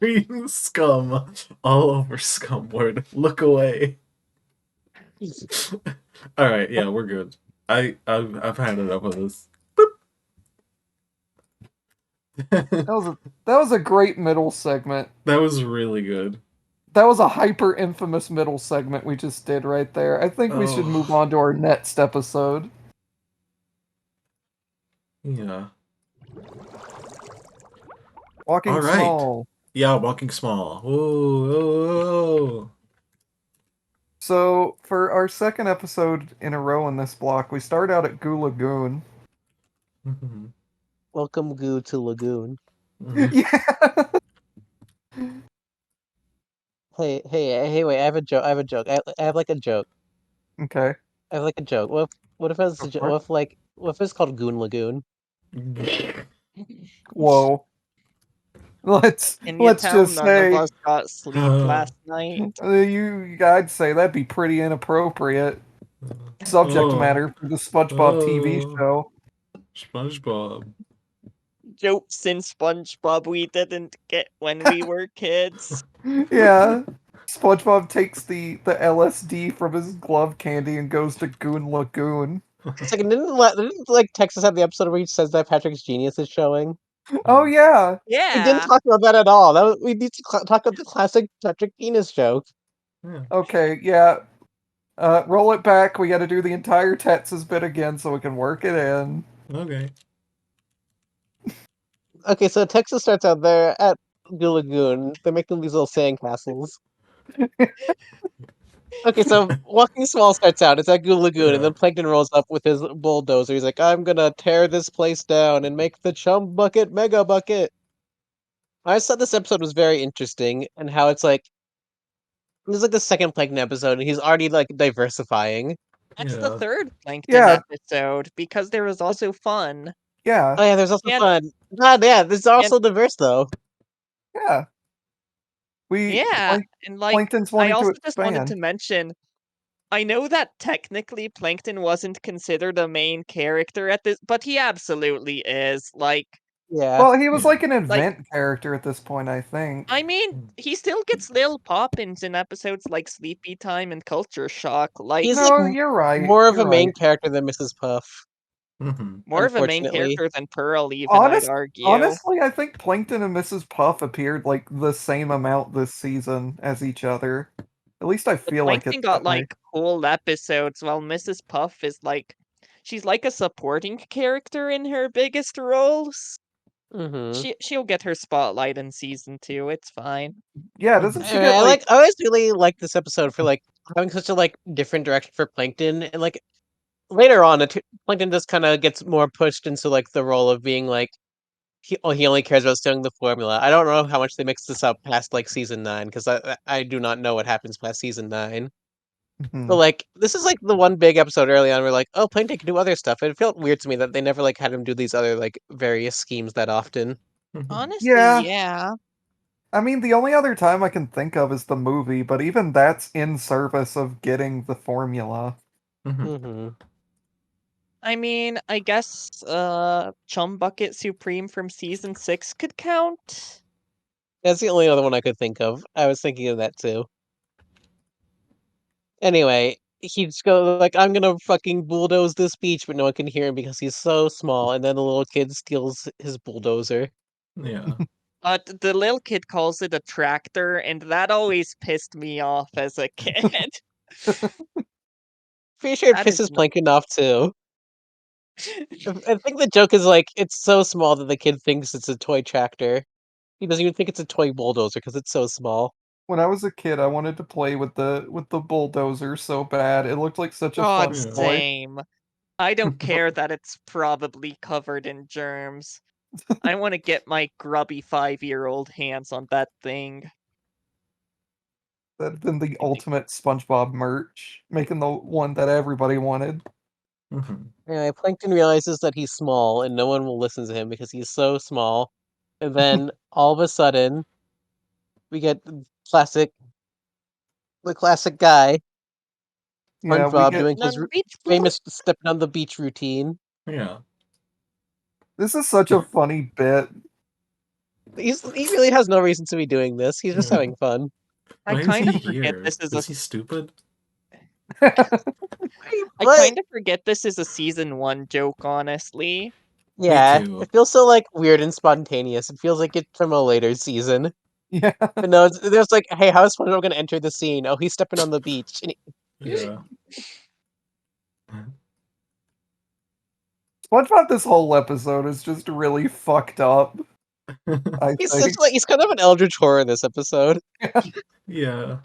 Green scum all over Scumward. Look away. All right, yeah, we're good. I've had enough of this.
That was a great middle segment.
That was really good.
That was a hyper infamous middle segment we just did right there. I think we should move on to our next episode.
Yeah.
Walking
All right.
Small.
Yeah, Walking Small. Whoa, whoa, whoa.
So for our second episode in a row in this block, we start out at Goo Lagoon.
Mhm.
Welcome, Goo, to Lagoon.
Mhm.
Yeah.
Hey, wait, I have a joke. I have like a joke.
Okay.
I have like a joke. What if it's what if it's called Goon Lagoon?
Whoa. Let's
Can you tell
just
none
say
of us got sleep last night?
I'd say that'd be pretty inappropriate subject
Oh.
matter for the SpongeBob TV
Oh.
show.
SpongeBob.
Jokes in SpongeBob we didn't get when we were kids.
Yeah. SpongeBob takes the LSD from his glove candy and goes to Goon Lagoon.
It's like didn't like Texas have the episode where he says that Patrick's genius is showing?
Oh yeah.
We didn't
Yeah.
talk about that at all. We need to talk about the classic Patrick genius joke.
Yeah.
Okay, yeah. Roll it back. We got to do the entire Texas bit again so we can work it in.
Okay.
Okay, so Texas starts out there at Goo Lagoon. They're making these little sandcastles. Okay, so Walking Small starts out. It's at Goo Lagoon, and
Yeah.
then Plankton rolls up with his bulldozer. He's like, "I'm gonna tear this place down and make the Chum Bucket Mega Bucket." I just thought this episode was very interesting, and how it's like This is like the second Plankton episode, and he's already like diversifying.
That's the
Yeah.
third Plankton
Yeah.
episode because there was also fun.
Yeah,
Oh yeah, there's also
And
fun. God, yeah, this is also diverse though.
yeah. We
yeah, and like
Plankton's
I
wanting to
also just wanted
expand.
to mention I know that technically Plankton wasn't considered a main character at this, but he absolutely is.
Yeah.
Well, he was
Yeah.
like an
Like
event character at this point, I think.
I mean, he still gets little pop-ins in episodes like Sleepy Time and Culture Shock.
He's like
No, you're right.
more of
You're
a main
right.
character than Mrs. Puff,
More of a main
unfortunately.
character than Pearl, even I'd argue.
Honestly, I think Plankton and Mrs. Puff appeared like the same amount this season as each other. At least I
But
feel like
Plankton
it's
got
that way.
like whole episodes, while Mrs. Puff is she's like a supporting character in her biggest roles.
Mm-hmm.
She'll get her spotlight in season 2. It's fine.
Yeah, doesn't she
Anyway,
get like
I always really like this episode for like having such a like different direction for Plankton, and like later on, Plankton just kind of gets more pushed into like the role of being like he only cares about stealing the formula. I don't know how much they mix this up past like season 9 because I do not know what happens past season 9. But
Mhm.
like this is like the one big episode early on where like oh Plankton can do other stuff. It felt weird to me that they never like had him do these other like various schemes that often.
Honestly,
Yeah.
yeah.
I mean, the only other time I can think of is the movie, but even that's in service of getting the formula.
Hmm.
I mean, I guess Chum Bucket Supreme from season 6 could count.
That's the only other one I could think of. I was thinking of that too. Anyway, he just go like, "I'm gonna fucking bulldoze this beach," but no one can hear him because he's so small. And then the little kid steals his bulldozer.
Yeah.
But the little kid calls it a tractor, and that always pissed me off as a kid.
Pretty sure it
That is
pisses
not.
Plankton off too. I think the joke is like it's so small that the kid thinks it's a toy tractor. He doesn't even think it's a toy bulldozer because it's so small.
When I was a kid, I wanted to play with the bulldozer so bad. It looked like such a
God,
fun
Yeah.
toy.
same. I don't care that it's probably covered in germs. I want to get my grubby 5-year-old hands on that thing.
That'd been the ultimate SpongeBob merch, making the one that everybody wanted.
Anyway, Plankton realizes that he's small and no one will listen to him because he's so small. And then all of a sudden, we get the classic guy,
Yeah, we
SpongeBob,
get
doing his
None beach ball.
famous stepping on the beach routine.
Yeah.
this is such a funny bit.
He really has no reason to be doing this. He's just
Yeah.
having fun.
I
Why is
kind
he
of forget
here?
this is a.
Is he stupid?
I
But
kind of forget this is a season 1 joke, honestly.
yeah,
too.
it feels so like weird and spontaneous. It feels like it's from a later season.
Yeah.
But no, there's like, hey, how is SpongeBob gonna enter the scene? Oh, he's stepping on the beach. And
Yeah.
SpongeBob this whole episode is just really fucked up, I
he's such
think.
like he's kind of an eldritch horror in this episode.
Yeah.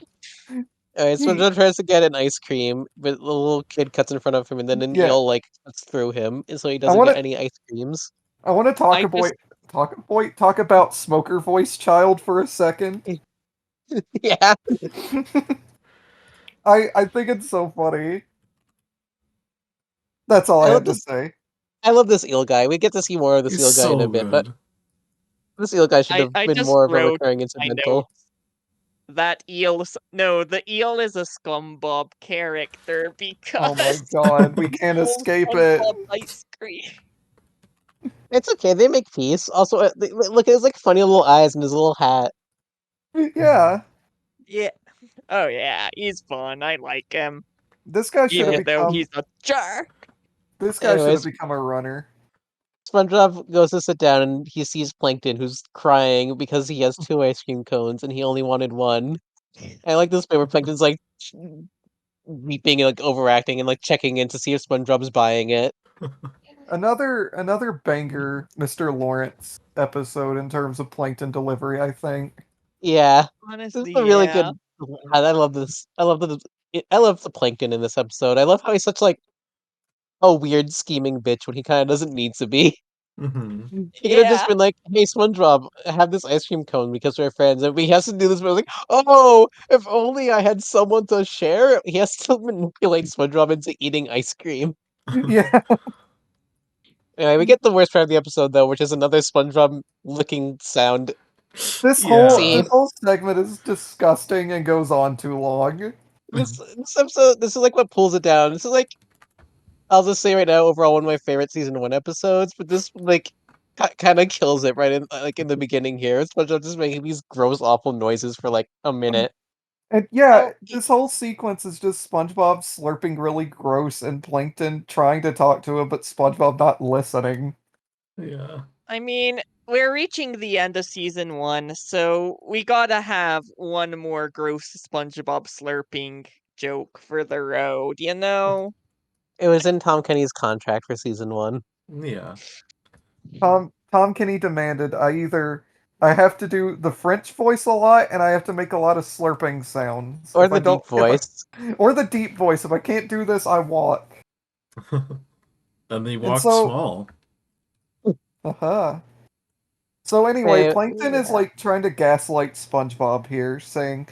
Alright,
He-
SpongeBob tries to get an ice cream, but the little kid cuts in front of him, and then an
yeah.
eel like cuts through him, and so he
I
doesn't
wanna
get any ice creams.
I wanna
I just
talk about Smoker Voice Child for a second.
Yeah,
I think it's so funny. That's all I
I love
had to
this.
say.
I love this eel guy. We get to see more of this
He's
eel guy in a
so
bit, but
good.
this eel guy should have
I
been
just
more of a
wrote
recurring
my
incidental.
notes that no, the eel is a SpongeBob character
Oh my
because
god, we can't
whole
escape it.
SpongeBob ice cream.
It's okay. They make peace. Also, look at his like funny little eyes and his little hat.
Yeah.
Yeah. Oh yeah, he's fun. I like him,
This guy should have
Yeah.
even though
become
he's a jerk.
Anyways,
a runner.
SpongeBob goes to sit down and he sees Plankton, who's crying because he has 2 ice cream cones and he only wanted one. I like this bit where Plankton's like weeping and like overacting and like checking in to see if SpongeBob's buying it.
Another banger Mr. Lawrence episode in terms of plankton delivery, I think.
Yeah, this is
Honestly,
a really
yeah.
good. I love this. I love the Plankton in this episode. I love how he's such like a weird scheming bitch when he kind of doesn't need to be. He could have just been like, "Hey, SpongeBob, have this ice cream cone because we're friends." And he has to do this, but like, "Oh, if only I had someone to share." He has to manipulate SpongeBob into eating ice cream.
Yeah.
Anyway, we get the worst part of the episode though, which is another SpongeBob licking sound
This
Yeah.
whole segment is disgusting and goes on too long.
This episode, this is like what pulls it down. This is like, I'll just say right now, overall one of my favorite season 1 episodes. But this like kind of kills it right in like in the beginning here. SpongeBob just making these gross, awful noises for like a minute.
And yeah,
Oh,
this whole sequence is just SpongeBob slurping really gross and Plankton trying to talk to him, but SpongeBob not listening.
Yeah.
I mean, we're reaching the end of season 1, so we gotta have one more gross SpongeBob slurping joke for the road, you know?
It was in Tom Kenny's contract for season 1,
Yeah.
Tom Kenny demanded I have to do the French voice a lot and I have to make a lot of slurping sounds.
or the deep voice.
Or the deep voice. If I can't do this, I walk.
And they
And
walk
so
small.
uh-huh. So anyway,
Hey,
Plankton is
yeah.
like trying to gaslight SpongeBob here, saying,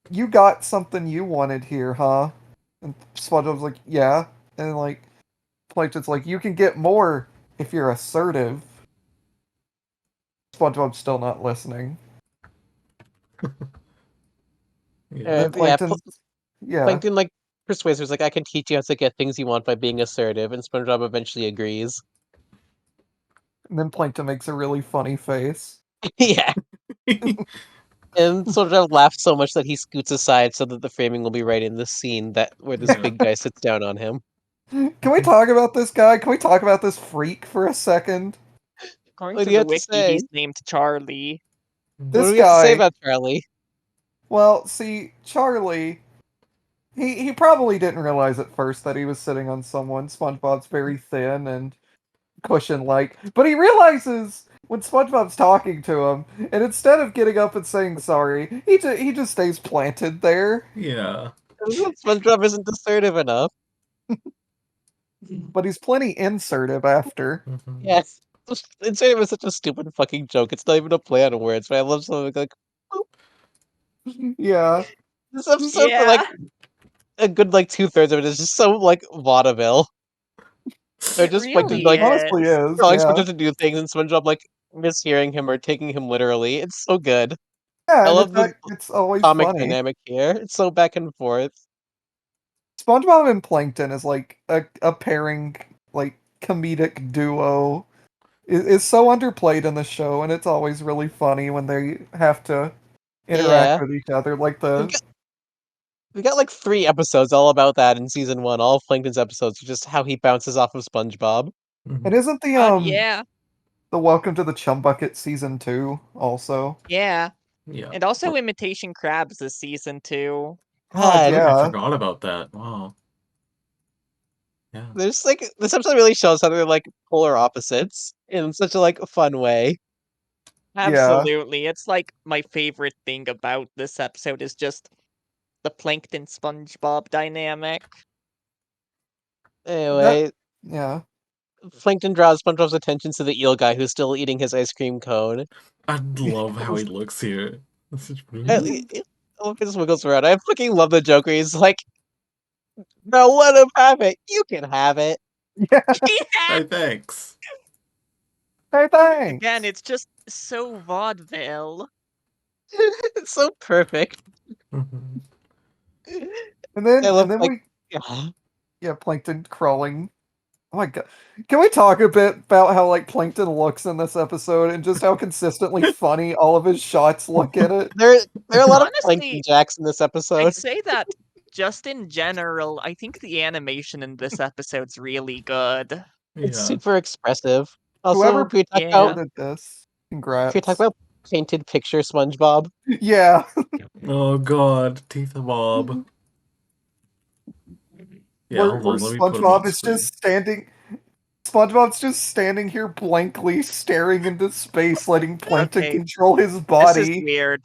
"You got something you wanted here, huh?" And SpongeBob's like, "Yeah." And like Plankton's like, "You can get more if you're assertive." SpongeBob's still not listening. And
Yeah.
then Plankton's yeah.
Plankton like persuades her, is like, "I can teach you how to get things you want by being assertive," and SpongeBob eventually agrees.
And then Plankton makes a really funny face.
Yeah. And SpongeBob laughs so much that he scoots aside so that the framing will be right in this scene that where this
Yeah.
big guy sits down on him.
Can we talk about this guy? Can we talk about this freak for a second?
According
What
to
do you
the
have to
wiki,
say?
he's named Charlie.
What do
This
we have to say
guy,
about Charlie?
well, see, Charlie, he probably didn't realize at first that he was sitting on someone. SpongeBob's very thin and cushion-like, but he realizes when SpongeBob's talking to him, and instead of getting up and saying sorry, he just stays planted there.
Yeah.
SpongeBob isn't assertive enough.
But he's plenty insertive after.
Yes. Insane was such a stupid fucking joke. It's not even a play on words, but I love something like
Yeah,
this episode for
Yeah,
like a good like 2/3 of it is just so like vaudeville. They're
it
just
it
Plankton
really
like
honestly
is.
is.
telling
Yeah,
SpongeBob to do things and SpongeBob like mishearing him or taking him literally. It's so good.
yeah,
I
and
love the
it's always
comic
funny.
dynamic here. It's so back and forth.
SpongeBob and Plankton is like a pairing, like comedic duo. Is so underplayed in the show, and it's always really funny when they have to interact
Yeah.
with each other. Like
We've
the
got, we got like 3 episodes all about that in season 1. All of Plankton's episodes, just how he bounces off of SpongeBob.
and isn't
Yeah,
the Welcome to the Chum Bucket season 2 also?
yeah.
Yeah.
And also Imitation Crabs is season 2.
Oh, I
God.
totally
Yeah,
forgot about that. Wow. Yeah.
There's like this episode really shows how they're like polar opposites in such a like fun way.
yeah.
Absolutely. It's like my favorite thing about this episode is just the Plankton SpongeBob dynamic.
That
Anyway,
yeah.
Plankton draws SpongeBob's attention to the eel guy who's still eating his ice cream cone.
I love how he looks here.
I love his wiggles around. I fucking love the joke where he's like, "No, let him have it. You can have it."
Yeah.
Yeah!
Hey, thanks.
Hey,
Again,
thanks.
it's just so vaudeville.
It's so perfect.
And
I love
then
like
we
yeah.
yeah, Plankton crawling. Oh my god. Can we talk a bit about how like Plankton looks in this episode and just how consistently funny all of his shots look in it?
There are a lot of Plankton
Honestly,
jacks in this
I'd
episode.
say that just in general, I think the animation in this episode's really good.
It's
Yeah.
super expressive. Also,
Whoever
can we talk about
Yeah.
uploaded this,
can we talk
congrats.
about painted picture SpongeBob?
Yeah.
Oh god, Teeth Bob. Yeah, hold
Where
on, let me put him on
SpongeBob is
screen.
just standing SpongeBob's just standing here blankly staring into space, letting Plankton
Okay,
control his
this is
body.
weird.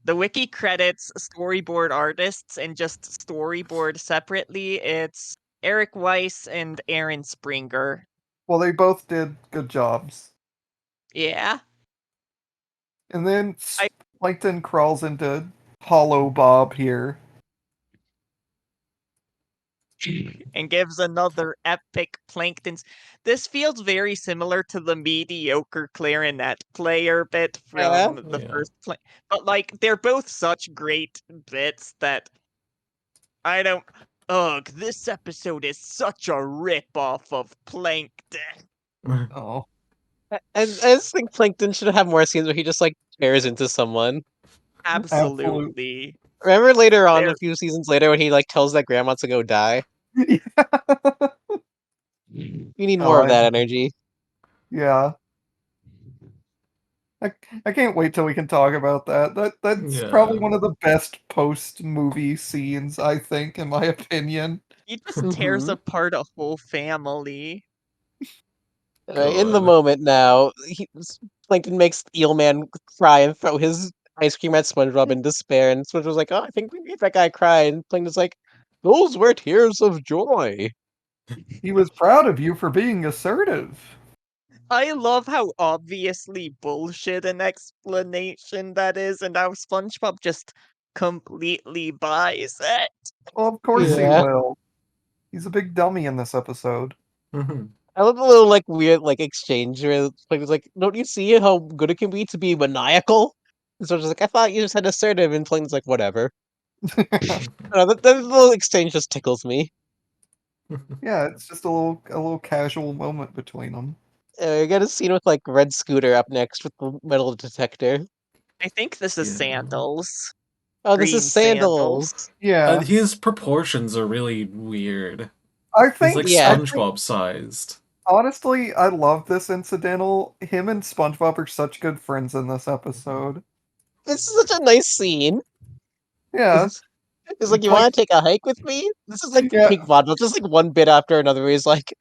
The wiki credits storyboard artists and just storyboard separately. It's Eric Weiss and Aaron Springer.
Well, they both did good jobs.
Yeah.
And then
I-
Plankton crawls into Hollow Bob here.
And gives another epic Plankton's. This feels very similar to the mediocre clarinet player bit
Yeah.
from the
Yeah.
first play. But, like, they're both such great bits that I don't. Ugh, this episode is such a rip-off of Plankton.
Oh.
I just think Plankton should have more scenes where he just like tears into someone.
Absolutely.
Remember later on, a
There,
few seasons later, when he like tells that grandma to go die? You need more of that energy.
Yeah. I can't wait till we can talk about that. That's probably
Yeah.
one of the best post movie scenes, I think, in my opinion.
he just tears
Mhm.
apart a whole family.
In the
God.
moment now, Plankton makes Eelman cry and throw his ice cream at SpongeBob in despair, and SpongeBob's like, "Oh, I think we made that guy cry," and Plankton's like, "Those were tears of joy."
He was proud of you for being assertive.
I love how obviously bullshit an explanation that is, and how SpongeBob just completely buys it.
Well, of course he
Yeah.
will. He's a big dummy in this episode.
Mhm.
I love the little like weird like exchange where Plankton's like, "Don't you see how good it can be to be maniacal?" And SpongeBob's like, "I thought you just had assertive," and Plankton's like, "Whatever." That little exchange just tickles me.
Yeah, it's just a little casual moment between them.
We got a scene with like Red Scooter up next with the metal detector.
I think this is
Yeah.
Sandals.
Oh, this is
Green Sandals.
Sandals.
Yeah,
His proportions are really weird.
I
He's
think
like
Yeah.
SpongeBob sized.
honestly, I love this incidental. Him and SpongeBob are such good friends in this episode.
This is such a nice scene.
Yeah,
It's like, you
like
want to take a hike with me? This is like
yeah,
peak vaudeville, just like one bit after another where he's like,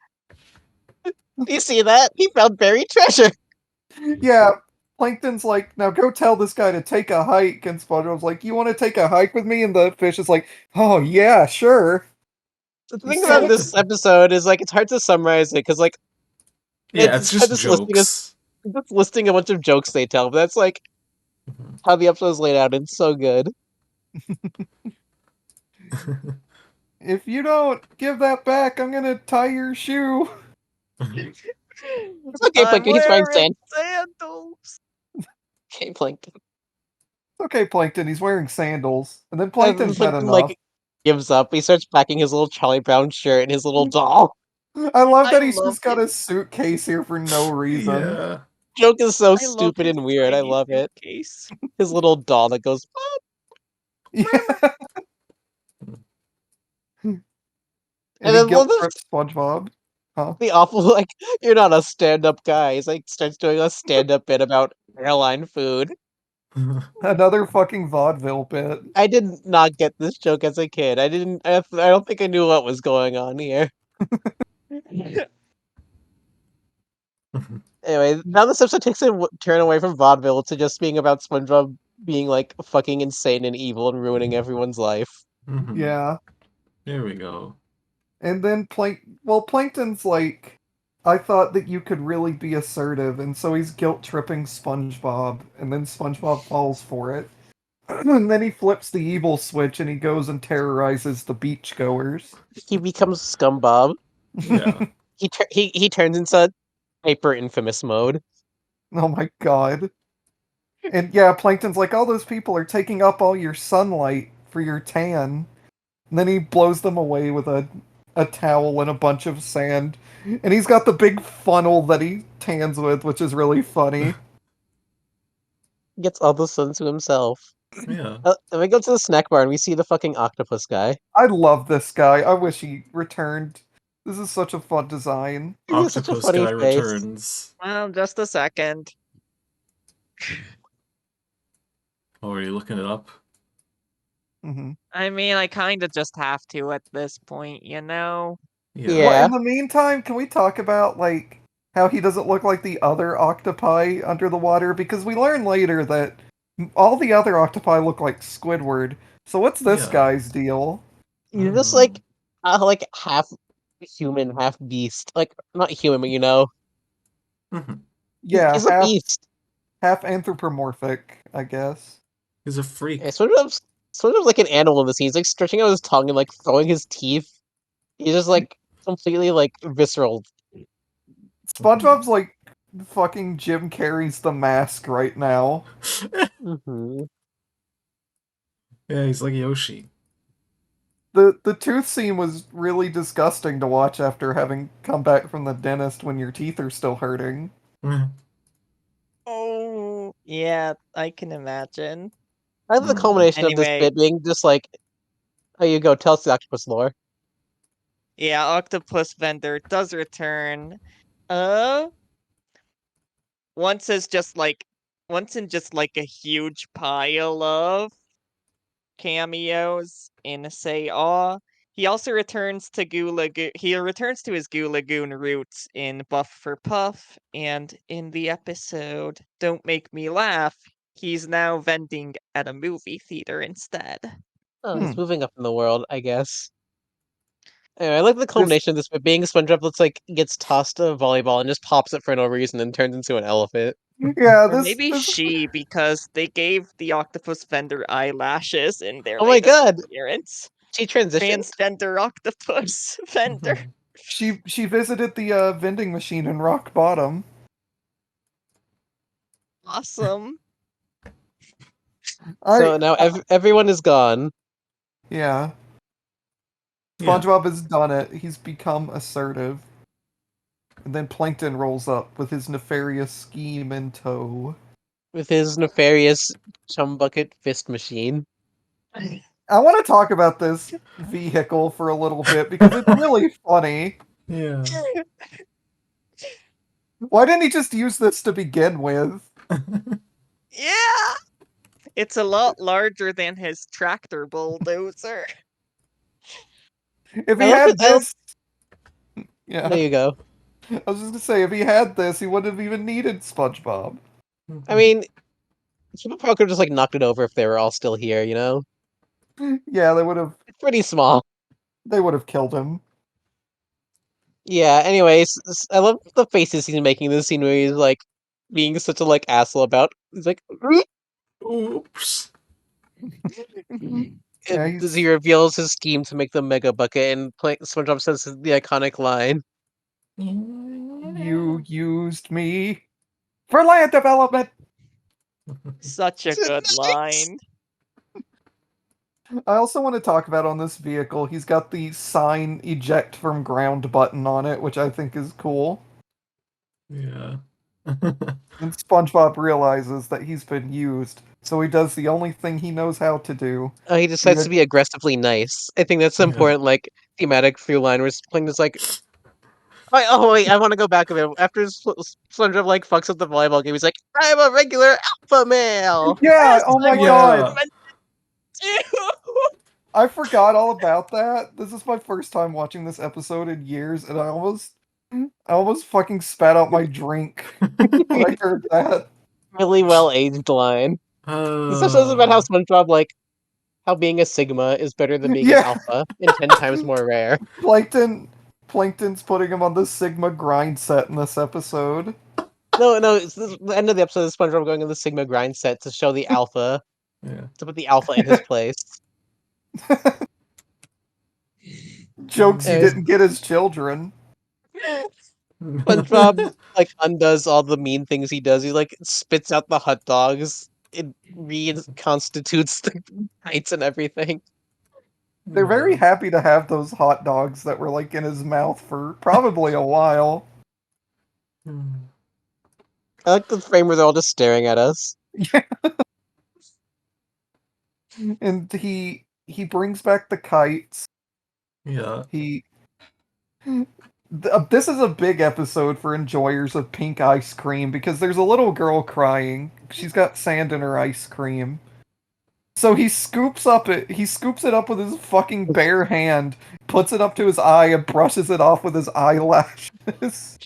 do you see that? He found buried treasure.
yeah. Plankton's like, now go tell this guy to take a hike, and SpongeBob's like, you want to take a hike with me? And the fish is like, oh yeah, sure.
The
He's
thing about
so
this episode is like, it's hard to summarize it because like,
Yeah, it's
it's kind
just
of
jokes.
just listing a bunch of jokes they tell, but that's like
Mhm.
how the episode is laid out. It's so good.
if you don't give that back, I'm gonna tie your shoe.
It's okay,
I'm
Plankton. He's wearing
wearing
sand.
sandals.
Okay, Plankton.
Okay, Plankton, he's wearing sandals. And then Plankton's had
Plankton
enough.
like gives up. He starts packing his little Charlie Brown shirt and his little doll.
I love
I
that he's
love
just got
his
a suitcase here for no reason.
Yeah.
Joke is so
I love
stupid
his
and weird. I
tiny
love it.
suitcase.
His little doll that goes.
Yeah.
And
And he
then
guilt trips SpongeBob. Huh?
the awful like, you're not a stand-up guy. He's like starts doing a stand-up bit about airline food.
Another fucking vaudeville bit.
I did not get this joke as a kid. I don't think I knew what was going on here. Anyway, now this episode takes a turn away from vaudeville to just being about SpongeBob being like fucking insane and evil and ruining everyone's life.
Mhm.
Yeah.
There we go.
And then Plankton's like, I thought that you could really be assertive, and so he's guilt tripping SpongeBob, and then SpongeBob falls for it. And then he flips the evil switch and he goes and terrorizes the beachgoers.
He becomes Scumbob.
Yeah.
He turns into hyper infamous mode.
Oh my god. And yeah, Plankton's like, all those people are taking up all your sunlight for your tan. And then he blows them away with a towel and a bunch of sand. And he's got the big funnel that he tans with, which is really funny.
Gets all the sun to himself.
Yeah.
Then we go to the snack bar and we see the fucking octopus guy.
I love this guy. I wish he returned. This is such a fun design.
He has such a
Octopus
funny
guy
face.
returns.
Just a second.
Oh, are you looking it up?
Hmm.
I mean, I kind of just have to at this point, you know?
Yeah.
Yeah.
Well, in the meantime, can we talk about like how he doesn't look like the other octopi under the water? Because we learn later that all the other octopi look like Squidward. So what's this
Yeah.
guy's deal?
He's just
Mhm.
like half human, half beast. Like, not human, but you know,
Mhm.
Yeah,
he's a beast.
half anthropomorphic, I guess.
He's a
Yeah,
freak.
sort of like an animal in the scene. He's like stretching out his tongue and like throwing his teeth. He's just like completely like visceral.
SpongeBob's like fucking Jim Carrey's The Mask right now.
Hmm.
Yeah, he's like Yoshi.
The tooth scene was really disgusting to watch after having come back from the dentist when your teeth are still hurting.
Oh, yeah, I can imagine.
I love the culmination of this
Anyway,
bit being just like, "Oh, you go, tell us the octopus lore."
yeah, Octopus Vendor does return. Uh, once is just like, once in just like a huge pile of cameos in Say Aw. He also returns to Goo Lagoon. He returns to his Goo Lagoon roots in Buff for Puff, and in the episode Don't Make Me Laugh, he's now vending at a movie theater instead.
Oh,
Hmm.
he's moving up in the world, I guess. Anyway, I like the
This
culmination of this bit being SpongeBob looks like gets tossed a volleyball and just pops it for no reason and turns into an elephant.
yeah,
Or
this
maybe
this
she, because they gave the Octopus Vendor eyelashes in their
Oh my
latest
god,
appearance.
she transitioned.
Transgender Octopus Vendor.
she visited the vending machine in Rock Bottom.
Awesome.
I
So now everyone is gone.
yeah.
Yeah.
SpongeBob has done it. He's become assertive. And then Plankton rolls up with his nefarious scheme in tow.
With his nefarious chum bucket fist machine.
I want to talk about this vehicle for a little bit because it's really funny.
Yeah.
Why didn't he just use this to begin with?
Yeah! It's a lot larger than his tractor bulldozer.
If
I
he
love it.
had this,
There
yeah,
you go.
I was just gonna say if he had this, he wouldn't have even needed SpongeBob.
I mean, people probably could have just like knocked it over if they were all still here, you know?
Yeah,
It's pretty small.
they would have killed him.
Yeah, anyways, I love the faces he's making in this scene where he's like being such a like asshole about he's like
Oops.
Yeah,
as he
he's
reveals his scheme to make the mega bucket and SpongeBob says the iconic line.
you used me for land development.
Such a good
Nice!
line.
I also want to talk about on this vehicle, he's got the sign eject from ground button on it, which I think is cool.
Yeah.
And SpongeBob realizes that he's been used, so he does the only thing he knows how to do.
Oh, he
He
decides to
ad-
be aggressively nice. I think that's an
Yeah.
important like thematic through line where Spling is like oh wait, I want to go back a bit. After SpongeBob like fucks up the volleyball game, he's like, "I'm a regular alpha male."
yeah,
Yes,
oh
I
my
was
god!
Yeah.
meant to.
I forgot all about that. This is my first time watching this episode in years, and I almost fucking spat out my drink when I heard that.
Really well aged line. This just says about how
Uh,
SpongeBob like how being a Sigma is better than being an
Yeah,
alpha and 10 times more rare.
Plankton, Plankton's putting him on the Sigma grind set in this episode.
No, it's the end of the episode is SpongeBob going on the Sigma grind set to show the alpha,
yeah.
to put the alpha in his place.
Jokes he
Anyways,
didn't get his children.
SpongeBob like undoes all the mean things he does. He like spits out the hot dogs. It reconstitutes the heights and everything.
They're very
Yeah.
happy to have those hot dogs that were like in his mouth for probably a while.
I like the frame where they're all just staring at us.
And he brings back the kites.
Yeah.
He this is a big episode for enjoyers of pink ice cream because there's a little girl crying. She's got sand in her ice cream. So he scoops it up with his fucking bare hand, puts it up to his eye and brushes it off with his eyelashes.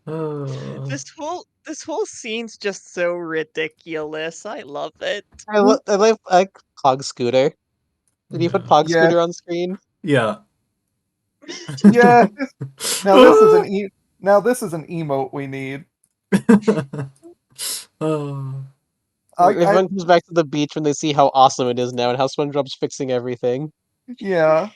Uh,
This whole scene's just so ridiculous. I love it.
I like Pog Scooter. Did you put
yeah.
Pog
Yeah,
Scooter on screen?
Yeah.
Yeah. Now this is now this is an emote we need.
Oh.
I
Everyone comes back to the beach when they see how awesome it is now and how SpongeBob's fixing everything.
yeah.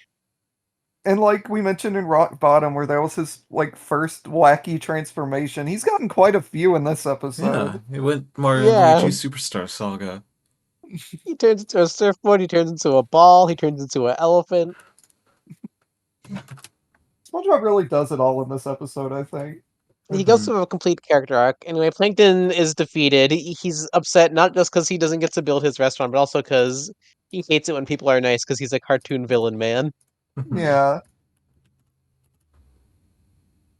And like we mentioned in Rock Bottom, where that was his like first wacky transformation, he's gotten quite a few in this
Yeah,
episode.
it went Mario and
Yeah,
Luigi Superstar Saga.
he turns into a surfboard, he turns into a ball, he turns into an elephant.
SpongeBob really does it all in this episode, I think.
He goes
Hmm.
through a complete character arc. Anyway, Plankton is defeated. He's upset not just because he doesn't get to build his restaurant, but also because he hates it when people are nice because he's a cartoon villain man.
Hmm.
Yeah.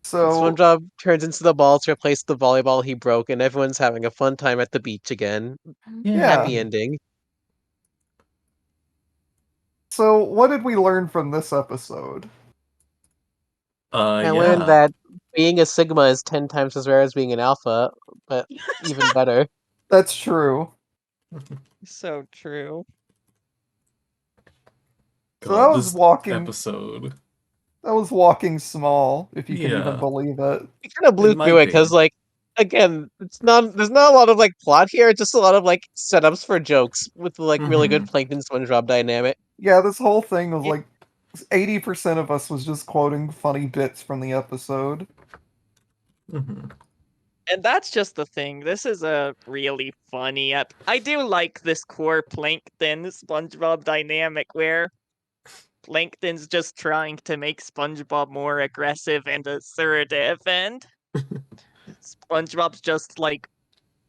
So
SpongeBob turns into the ball to replace the volleyball he broke, and everyone's having a fun time at the beach again.
yeah.
Happy ending.
So what did we learn from this episode?
I learned
Yeah.
that being a Sigma is 10 times as rare as being an Alpha, but even better.
That's true.
So true.
So that
God,
was
this
walking.
episode.
That was walking small, if you can even
Yeah,
believe it.
We kind of
it
blew through
might
it
be.
because, like, again, there's not a lot of like plot here. It's just a lot of like setups for jokes with like really
Hmm.
good Plankton SpongeBob dynamic.
Yeah, this whole thing was
Yeah.
like 80% of us was just quoting funny bits from the episode.
Hmm.
And that's just the thing. This is a really funny I do like this core Plankton SpongeBob dynamic where Plankton's just trying to make SpongeBob more aggressive and assertive, and SpongeBob's just like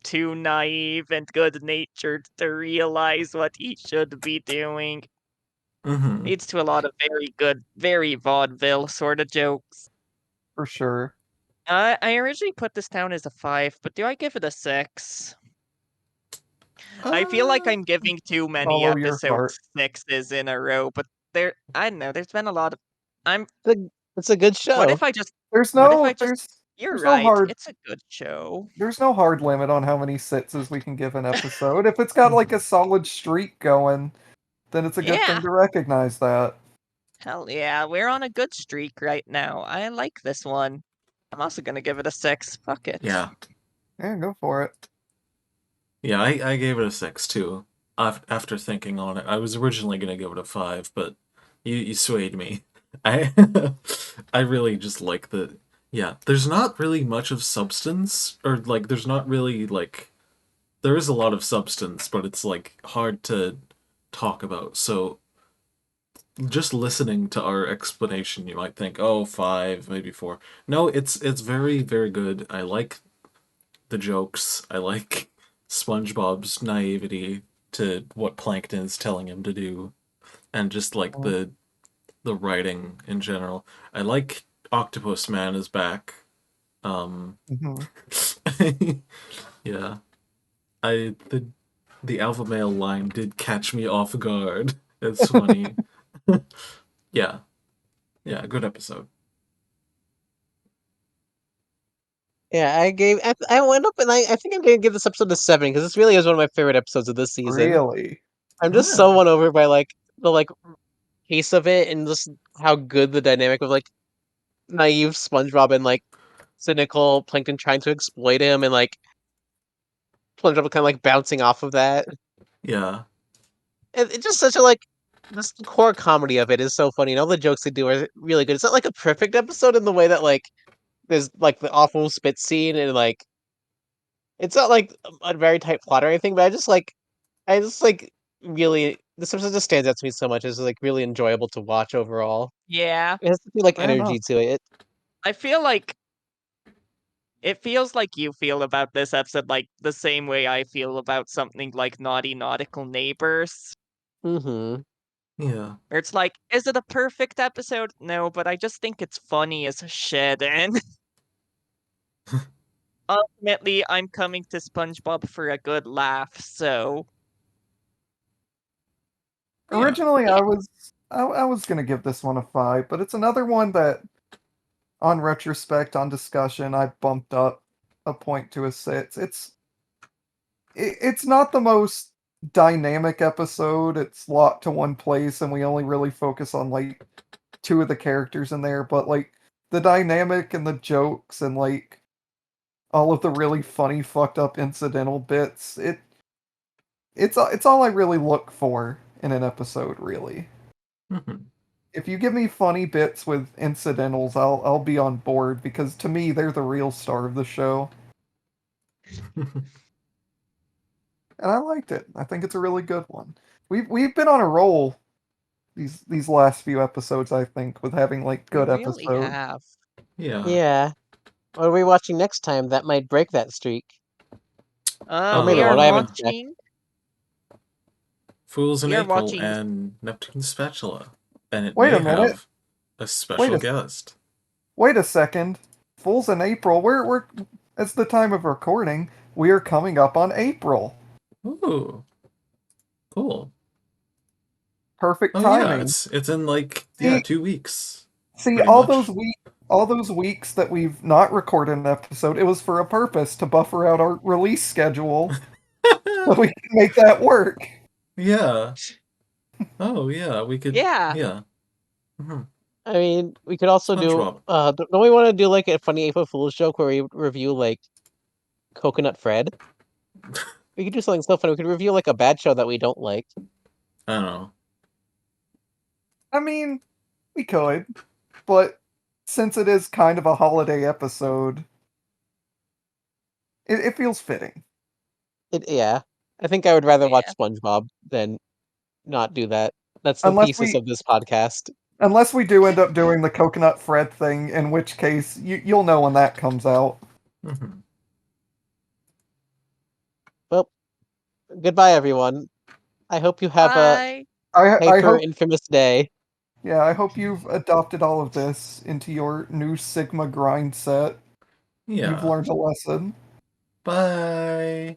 too naive and good natured to realize what he should be doing.
Hmm.
Leads to a lot of very good, very vaudeville sort of jokes.
For sure.
I originally put this down as a 5, but do I give it a 6? I feel like
Uh,
I'm giving too many
Follow your
episode
heart.
6s in a row, but I don't know, there's been a lot of I'm
It's a good
what
show.
if I just
There's
what if I
no
just You're
there's no
right,
hard
it's a good show.
there's no hard limit on how many sitses we can give an episode. If it's got like a
mhm.
solid streak going, then it's a good thing
Yeah,
to recognize that.
hell yeah, we're on a good streak right now. I like this one. I'm also gonna give it a 6. Fuck it.
Yeah,
Yeah, go for it.
yeah. I gave it a 6 too. After thinking on it, I was originally gonna give it a 5, but you swayed me. I I really just like the yeah. There's not really much of substance, or like there's not really like there is a lot of substance, but it's like hard to talk about. So just listening to our explanation, you might think, oh, 5, maybe 4. No, it's very, very good. I like the jokes. I like SpongeBob's naivety to what Plankton is telling him to do, and just like the writing in general. I like Octopus Man is back. Um,
Mhm.
yeah, I the alpha male line did catch me off guard. It's funny. Yeah, yeah, good episode.
Yeah, I went up and I think I'm gonna give this episode a 7 because this really is one of my favorite episodes of this season.
Really?
I'm
Oh
just so
yeah.
won over by like the like pace of it and just how good the dynamic of like naive SpongeBob and like cynical Plankton trying to exploit him and like SpongeBob kind of like bouncing off of that.
Yeah.
It's just such a like this core comedy of it is so funny and all the jokes they do are really good. It's not like a perfect episode in the way that like there's like the awful spit scene and like it's not like a very tight plot or anything, but I just like really this episode just stands out to me so much. It's like really enjoyable to watch overall.
Yeah,
It has like
Fair enough.
energy to it.
I feel like it feels like you feel about this episode like the same way I feel about something like Naughty Nautical Neighbors.
Mm-hmm.
Yeah.
Where it's like, is it a perfect episode? No, but I just think it's funny as shit, and ultimately I'm coming to SpongeBob for a good laugh, so
Yeah.
Originally,
yeah.
I was gonna give this one a 5, but it's another one that, on retrospect, on discussion, I bumped up a point to a 6. It's not the most dynamic episode. It's locked to one place, and we only really focus on like two of the characters in there, but like the dynamic and the jokes and like all of the really funny, fucked up incidental bits. It's all I really look for in an episode, really.
Mhm.
If you give me funny bits with incidentals, I'll be on board because to me they're the real star of the show. And I liked it. I think it's a really good one. We've been on a roll these last few episodes, I think, with having like
We
good
really
episodes.
have.
Yeah.
Yeah. What are we watching next time? That might break that streak. Or
We
maybe it
are
won't. I haven't checked.
watching.
Fools in
We are
April
watching.
and Neptune's Spatula. And it
Wait
may
a minute.
have a
Wait
special
a
guest.
wait a second. Fools in April. We're it's the time of recording. We are coming up on April.
Ooh. Cool.
Perfect
Oh yeah,
timing.
it's in like
See,
2 weeks.
See,
Pretty much.
all those weeks that we've not recorded an episode, it was for a purpose to buffer out our release schedule so we can make that work.
Yeah. Oh yeah, we could
Yeah.
yeah. Hmm.
I mean, we could also do.
SpongeBob.
Don't we want to do like a funny April Fool's joke where we review like Coconut Fred? We could do something so funny. We could review like a bad show that we don't like.
I don't know.
I mean, we could, but since it is kind of a holiday episode, it feels fitting.
Yeah. I think I would rather watch
Yeah.
SpongeBob than not do that. That's the
Unless
thesis
we
of this podcast.
unless we do end up doing the coconut Fred thing, in which case you'll know when that comes out.
Mhm.
Well, goodbye, everyone. I hope you have a
Bye.
I
hyper
hope
infamous day.
Yeah, I hope you've adopted all of this into your new Sigma grind set. You've
Yeah.
learned a lesson.
Bye.